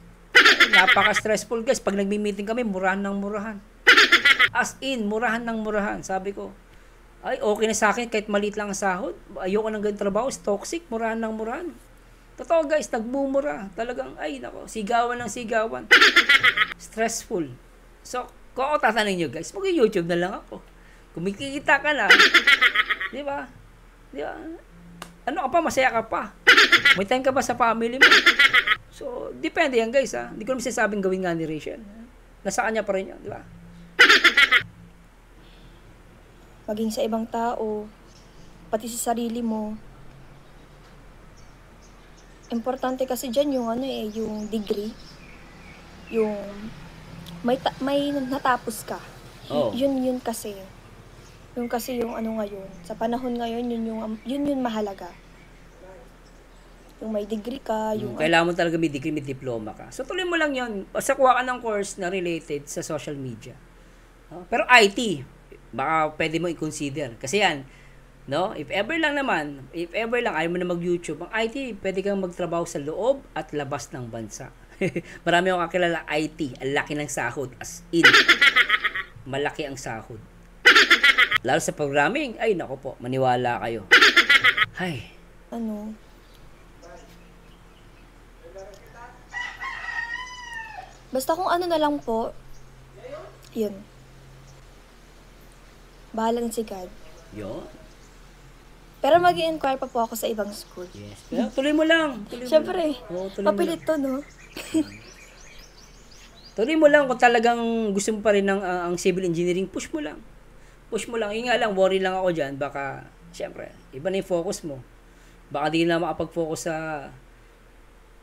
S1: Napaka-stressful guys. Pag nagmi-meeting kami, murahan ng murahan. As in, murahan ng murahan. Sabi ko, ay okay na sa akin kahit maliit lang ang sahod. Ayoko ng ganung trabaho, it's toxic, murahan ng murahan. Totoo guys, nagmumura. Talagang, ay nako, sigawan ng sigawan. Stressful. So, kung ako tatanungin nyo guys, mag-YouTube na lang ako. Kumikita ka na. Di ba? Di ba? Ano ka pa, masaya ka pa. May time ka pa sa family mo. So, depende yan guys ha. Hindi ko naman sinasabing gawin nga ni Rachel. Nasa kanya pa rin yan, di ba?
S2: Maging sa ibang tao, pati sa sarili mo. Importante kasi dyan yung yung degree. Yung may natapos ka.
S1: Oh.
S2: Yun kasi. Yung kasi yung ngayon. Sa panahon ngayon, yun mahalaga. Yung may degree ka, yung...
S1: Kailangan mo talaga may degree, may diploma ka. So, tuloy mo lang yun. Basta kuha ka ng course na related sa social media. Pero IT, baka pwede mo i-consider. Kasi yan, no? If ever lang ayaw mo na mag-YouTube, ang IT, pwede kang magtrabaho sa loob at labas ng bansa. Marami akong kakilala IT, ang laki ng sahod, as in. Malaki ang sahod. Lalo sa programming, ay nako po, maniwala kayo. Hay.
S2: Basta kung na lang po, yun. Bahala na si God.
S1: Yun.
S2: Pero mag-i-inquire pa po ako sa ibang school.
S1: Yes. Pero tuloy mo lang.
S2: Siyempre, papilit to, no?
S1: Tuloy mo lang kung talagang gusto mo pa rin ang civil engineering, push mo lang. Push mo lang. Yung nga lang, worry lang ako dyan. Baka, siyempre, iba na yung focus mo. Baka di na makapag-focus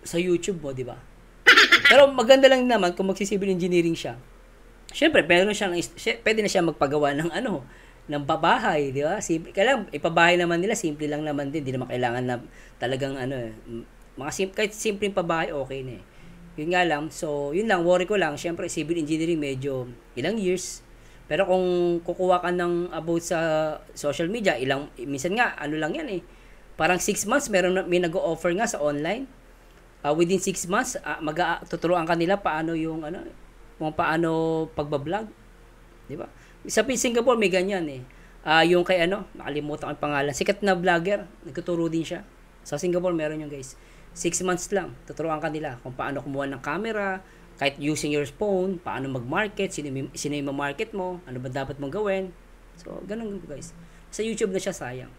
S1: sa YouTube mo, di ba? Pero maganda lang naman kung magsi-civil engineering siya. Siyempre, pwede na siya magpagawa ng ng babahay, di ba? Simple. Kailangan, ipabahay naman nila, simple lang naman din. Di naman kailangan na talagang kahit simpleng pabahay, okay na eh. Yun nga lang, so, yun lang, worry ko lang. Siyempre, civil engineering, medyo ilang years. Pero kung kukuha ka ng about sa social media, minsan nga, lang yan eh. Parang 6 months, may nag-o-offer nga sa online. Within 6 months, tuturuan ka nila paano yung, kung paano pagbablog. Di ba? Sa Singapore, may ganyan eh. Yung kay nakalimutan ko yung pangalan. Sikat na vlogger, nagtuturo din siya. Sa Singapore, meron yung guys. 6 months lang, tuturuan ka nila kung paano kumuha ng camera, kahit using your phone, paano mag-market, sino yung market mo, ano ba dapat mong gawin. So, ganun guys. Sa YouTube na siya, sayang.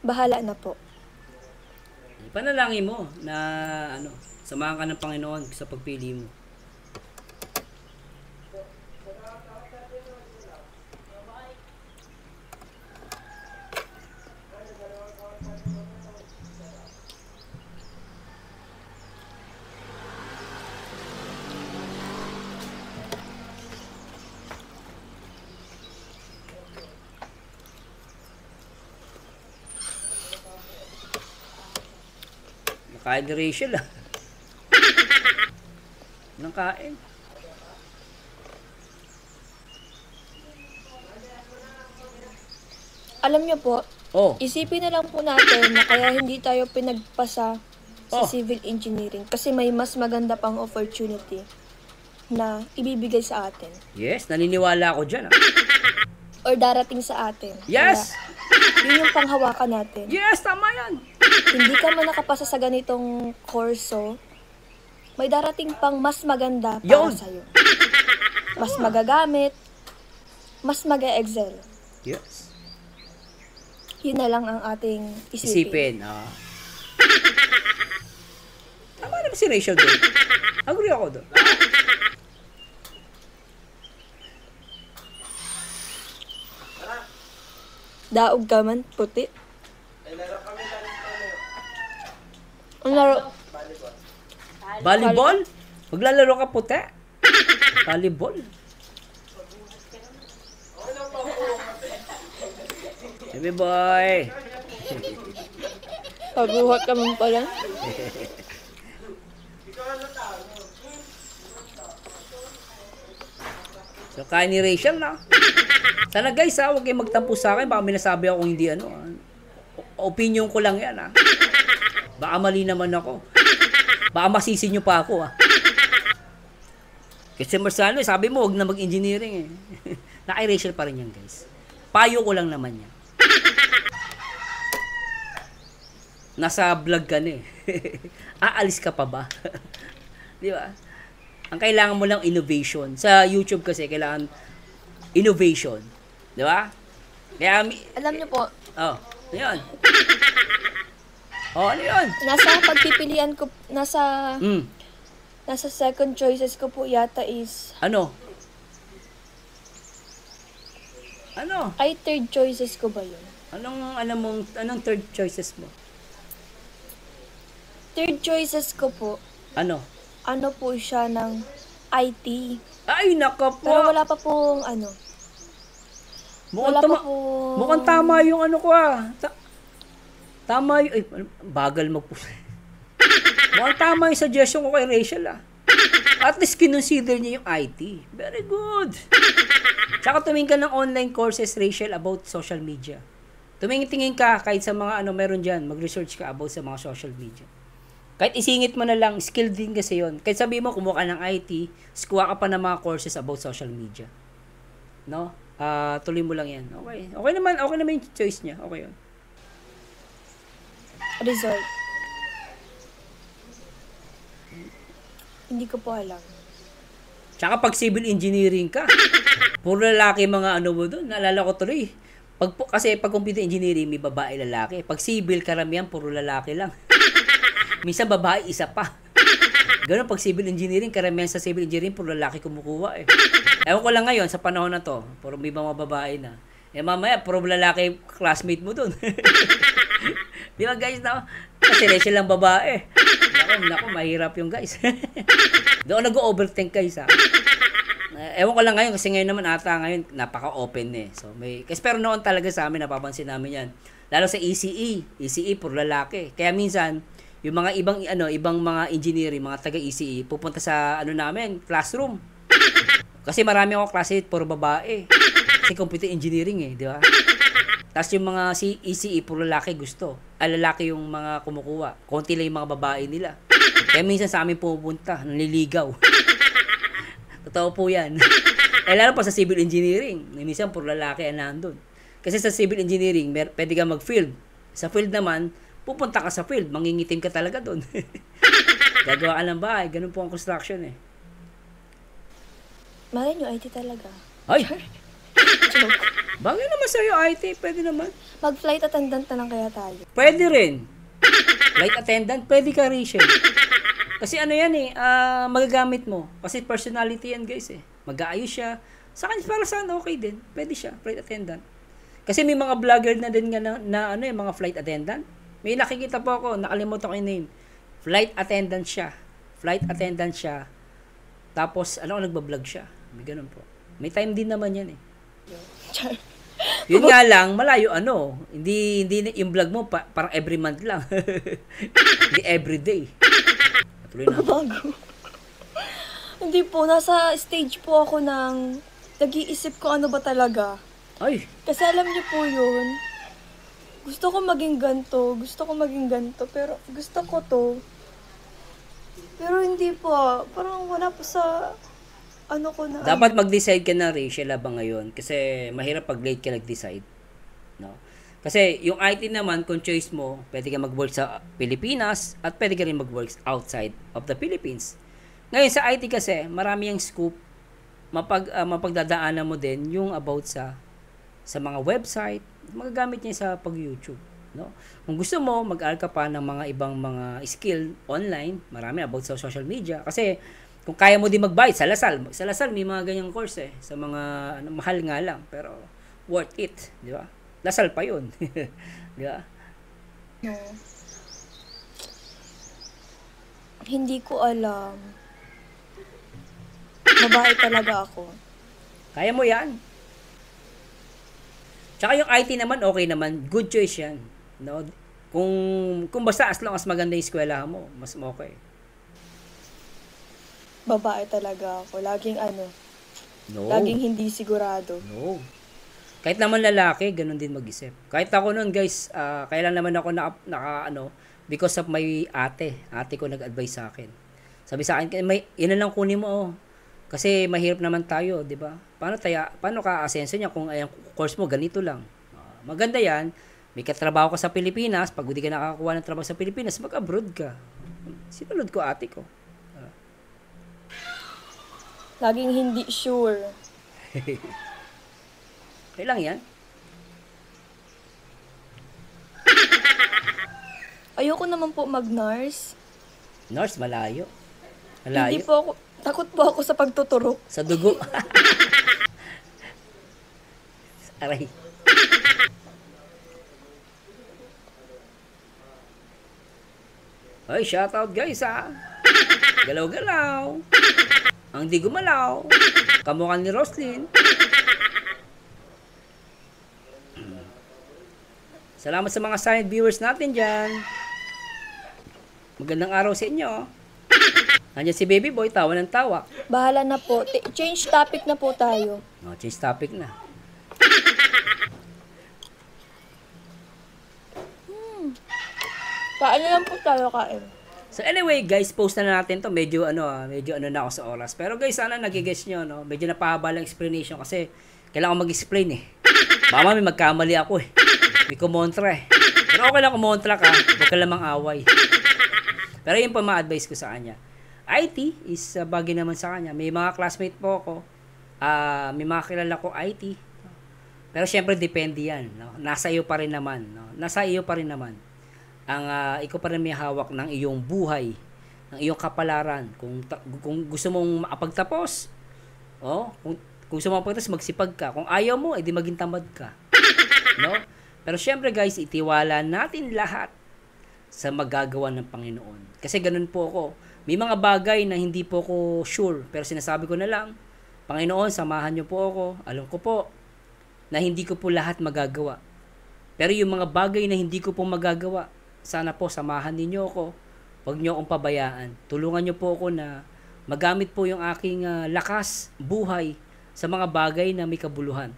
S2: Bahala na po.
S1: Panalangin mo na samahan ka ng Panginoon sa pagpili mo. Kain ni Rachel Nang kain.
S2: Alam niyo po, isipin na lang po natin na kaya hindi tayo pinagpasa sa civil engineering kasi may mas maganda pang opportunity na ibibigay sa atin.
S1: Yes, naniniwala ako dyan.
S2: Or darating sa atin.
S1: Yes!
S2: Yun yung panghawakan natin.
S1: Yes, tama yan!
S2: Hindi ka man nakapasa sa ganitong kurso, may darating pang mas maganda para sa'yo. Mas magagamit, mas mag-excel.
S1: Yes.
S2: Yun na lang ang ating isipin.
S1: Tama naman si Rachel doon. Agree ako doon.
S2: Daog ka man, puti. Ang laro.
S1: Volleyball? Maglalaro ka puti? Volleyball? Baby boy.
S2: Pabuhat ka man pala.
S1: So, kaya ni Rachel na. Sana guys ha, huwag kayong magtampo sa akin. Baka may nasabi ako hindi ano. Opinion ko lang yan ha. Baka mali naman ako. Baka masisi nyo pa ako ha. Kasi Marcelo, sabi mo, huwag na mag-engineering eh. Na kay Rachel pa rin yan guys. Payo ko lang naman yan. Nasa vlog ka na eh. Aalis ka pa ba? Di ba? Ang kailangan mo lang innovation. Sa YouTube kasi kailangan innovation. Di ba? Kaya,
S2: Alam niyo po,
S1: oh, ano yun? Oh, ano yun?
S2: nasa pagpipilian ko, nasa second choices ko po yata is,
S1: Ano? Ano?
S2: ay third choices ko ba yun?
S1: Anong third choices mo?
S2: Third choices ko po,
S1: Ano?
S2: ano po siya ng IT.
S1: Ay, naka po.
S2: Pero wala pa pong ano. Wala pa pong...
S1: Mukhang tama yung ano ko ah. Tama yung... Ay, bagal mukhang tama yung suggestion ko kay Rachel ah. At least kinonsider niya yung IT. Very good. Tsaka tumingin ka ng online courses, Rachel, about social media. Tumingin ka kahit sa mga ano meron dyan. Mag-research ka about sa mga social media. Kahit isingit mo na lang, skill din kasi yon. Kahit sabi mo, kumuha ka ng IT, kuha ka pa ng mga courses about social media. No? Tuloy mo lang yan. Okay. Okay naman yung choice niya. Okay yun.
S2: Result. Hindi ko po alam.
S1: Tsaka pag civil engineering ka, puro lalaki mga ano mo doon. Naalala ko tuloy. Kasi pag computer engineering, may babae lalaki. Pag civil, karamihan, puro lalaki lang. Minsan babae, isa pa. Ganun pag civil engineering, karamihan sa civil engineering, puro lalaki kumukuha eh. Ewan ko lang ngayon, sa panahon na to, puro may mga babae na. Eh mamaya, puro lalaki classmate mo dun. Di ba guys, no? Kasi Rachel lang babae. Naku, mahirap yung guys. Doon nag-overthink guys ha. Ewan ko lang ngayon, kasi ngayon naman ata ngayon, napaka-open eh. So, kasi pero noon talaga sa amin, napapansin namin yan. Lalo sa ECE. ECE, puro lalaki. Kaya minsan, yung mga ibang mga engineering, mga taga-ECE, pupunta sa namin, classroom. Kasi marami akong klase puro babae. Kasi computer engineering eh, di ba? Tapos yung mga ECE, puro lalaki gusto. Lalaki yung mga kumukuha. Konti lang yung mga babae nila. Kaya minsan sa amin pupunta, naliligaw. Totoo po yan. Lalo pa sa civil engineering, minsan puro lalaki ang nandun. Kasi sa civil engineering, pwede ka mag-field. Sa field naman, pupunta ka sa field, mangingitim ka talaga doon. Gagawa ka ng bahay, ganun po ang construction eh.
S2: Malay nyo, IT talaga.
S1: Ay! Bagay naman sa'yo, IT, pwede naman.
S2: Mag-flight attendant na lang kaya tayo.
S1: Pwede rin. Flight attendant, pwede ka Rachel. Kasi ano yan eh, magagamit mo. Kasi personality yan guys eh. Mag-aayos siya. Sa kanya, para saan okay din. Pwede siya, flight attendant. Kasi may mga vlogger na din nga na mga flight attendant. May nakikita po ako, nakalimutan ko yung name. Flight attendant siya. Tapos, nagbablog siya. May ganun po. May time din naman yan eh. Yun nga lang, malayo Hindi yung vlog mo, parang every month lang. Hindi every day. Tuloy na.
S2: Bago. Hindi po, nasa stage po ako ng nag-iisip ko ano ba talaga.
S1: Ay!
S2: Kasi alam niyo po yun, gusto ko maging ganto, pero gusto ko to. Pero hindi po, parang wala po sa ko na.
S1: Dapat mag-decide ka na, Rachel, habang ngayon. Kasi mahirap pag late ka nag-decide. No? Kasi yung IT naman, kung choice mo, pwede ka mag-work sa Pilipinas at pwede ka rin mag-work outside of the Philippines. Ngayon, sa IT kasi, marami yung scoop. Mapagdadaanan mo din yung about sa mga website, magagamit niya sa pag-YouTube. No? Kung gusto mo, mag-aral ka pa ng mga ibang mga skill online, marami about sa social media. Kasi, kung kaya mo din magbayad sa Lasal may mga ganyang course eh. Sa mga, mahal nga lang, pero worth it. Di ba? Lasal pa yun. Di ba?
S2: No. Hindi ko alam. Babae talaga ako.
S1: Kaya mo yan. Tsaka yung IT naman, okay naman. Good choice yan. No? Kung basta as long as maganda yung eskwela mo, mas okay.
S2: Babae talaga ako. Laging
S1: No.
S2: Laging hindi sigurado.
S1: No. Kahit naman lalaki, ganun din mag-isip. Kahit ako noon, guys, kailan naman ako because of my ate. Ate ko nag-advise sa akin. Sabi sa akin, yun lang kunin mo, oh. Kasi mahirap naman tayo, di ba? Paano ka asenso niya kung ang course mo ganito lang? Maganda yan. May katrabaho ka sa Pilipinas. Pag hindi ka nakakakuha ng trabaho sa Pilipinas, mag-abroad ka. Sinunod ko ate ko.
S2: Laging hindi sure.
S1: Okay lang yan.
S2: Ayoko naman po mag-nurse.
S1: Nurse, malayo.
S2: Hindi po ako, takot po ako sa pagtuturo.
S1: Sa dugo. Aray. Ay, shoutout guys ha. Galaw-galaw. Ang di gumalaw. Kamukha ni Roslyn. Salamat sa mga silent viewers natin dyan. Magandang araw sa inyo. Nandiyan si Baby Boy, tawa ng tawa.
S2: Bahala na po. Change topic na po tayo.
S1: No, change topic na.
S2: Paano lang po tayo kain?
S1: So anyway, guys, post na natin to. Medyo na ako sa oras. Pero guys, sana nagigets nyo, no? Medyo napahaba lang explanation kasi kailangan ko mag-explain eh. Baka may magkamali ako eh. May kumontra eh. Pero okay lang kumontra ka. Huwag ka lamang away. Pero yun pa ma-advise ko sa kanya. IT is bagay naman sa kanya. May mga classmate po ako. May mga kilala ko IT. Pero syempre depende yan. No? Nasa iyo pa rin naman. No? Nasa iyo pa rin naman. Ikaw pa rin may hawak ng iyong buhay, ng iyong kapalaran. Kung gusto mong makapagtapos, kung gusto mong makapagtapos, magsipag ka. Kung ayaw mo, edi maging tamad ka. No? Pero syempre guys, itiwala natin lahat sa magagawa ng Panginoon. Kasi ganun po ako. May mga bagay na hindi po ako sure, pero sinasabi ko na lang, Panginoon, samahan niyo po ako. Alam ko po na hindi ko po lahat magagawa. Pero yung mga bagay na hindi ko po magagawa, sana po samahan ninyo ako. Huwag niyo akong pabayaan. Tulungan niyo po ako na magamit po yung aking lakas, buhay sa mga bagay na may kabuluhan.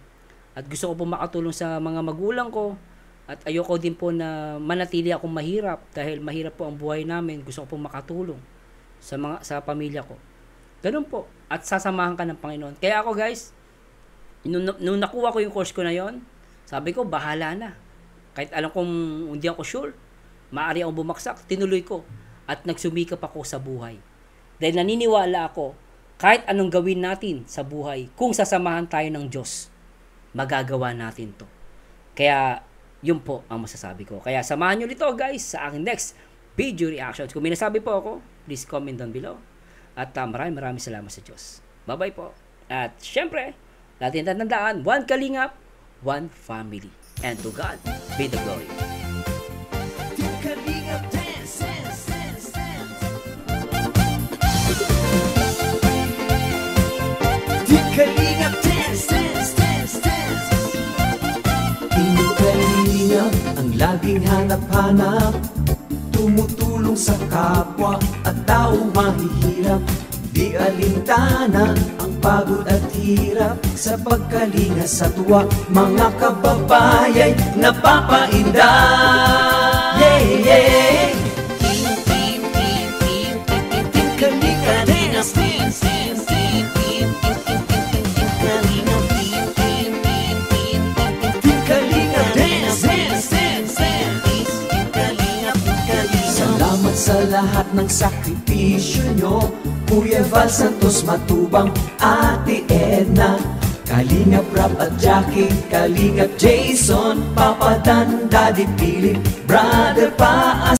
S1: At gusto ko po makatulong sa mga magulang ko. At ayoko din po na manatili akong mahirap dahil mahirap po ang buhay namin. Gusto ko po makatulong sa pamilya ko. Ganun po. At sasamahan ka ng Panginoon. Kaya ako guys, nung nakuha ko yung course ko na yon, sabi ko, bahala na. Kahit alam kong hindi ako sure, maaari akong bumaksak, tinuloy ko. At nagsumikap ako sa buhay. Dahil naniniwala ako, kahit anong gawin natin sa buhay, kung sasamahan tayo ng Diyos, magagawa natin to. Kaya, yun po ang masasabi ko. Kaya samahan nyo nito guys sa aking next video reactions. Kung may nasabi po ako, please comment down below. At maraming salamat sa Diyos. Bye-bye po. At syempre, natin tatandaan, one kalingap, one family. And to God be the glory.
S3: Kalingap dance, dance, dance, dance. Team Kalingap ang laging hanap-hanap, tumutulong sa kapwa at taong mahihirap. Di alintana ang pagod at hirap, sa pagkalinga sa tuwa, mga kababayay napapainda. Yeah, yeah. Team Kalingap dance, dance, dance, dance. Salamat sa lahat ng sakripisyo nyo, Kuya Val Santos Matubang, Ate Edna, Kalingap Rap at Jackie, Kalingap Jason, Papa Dan, Daddy Philip, Brother Paas.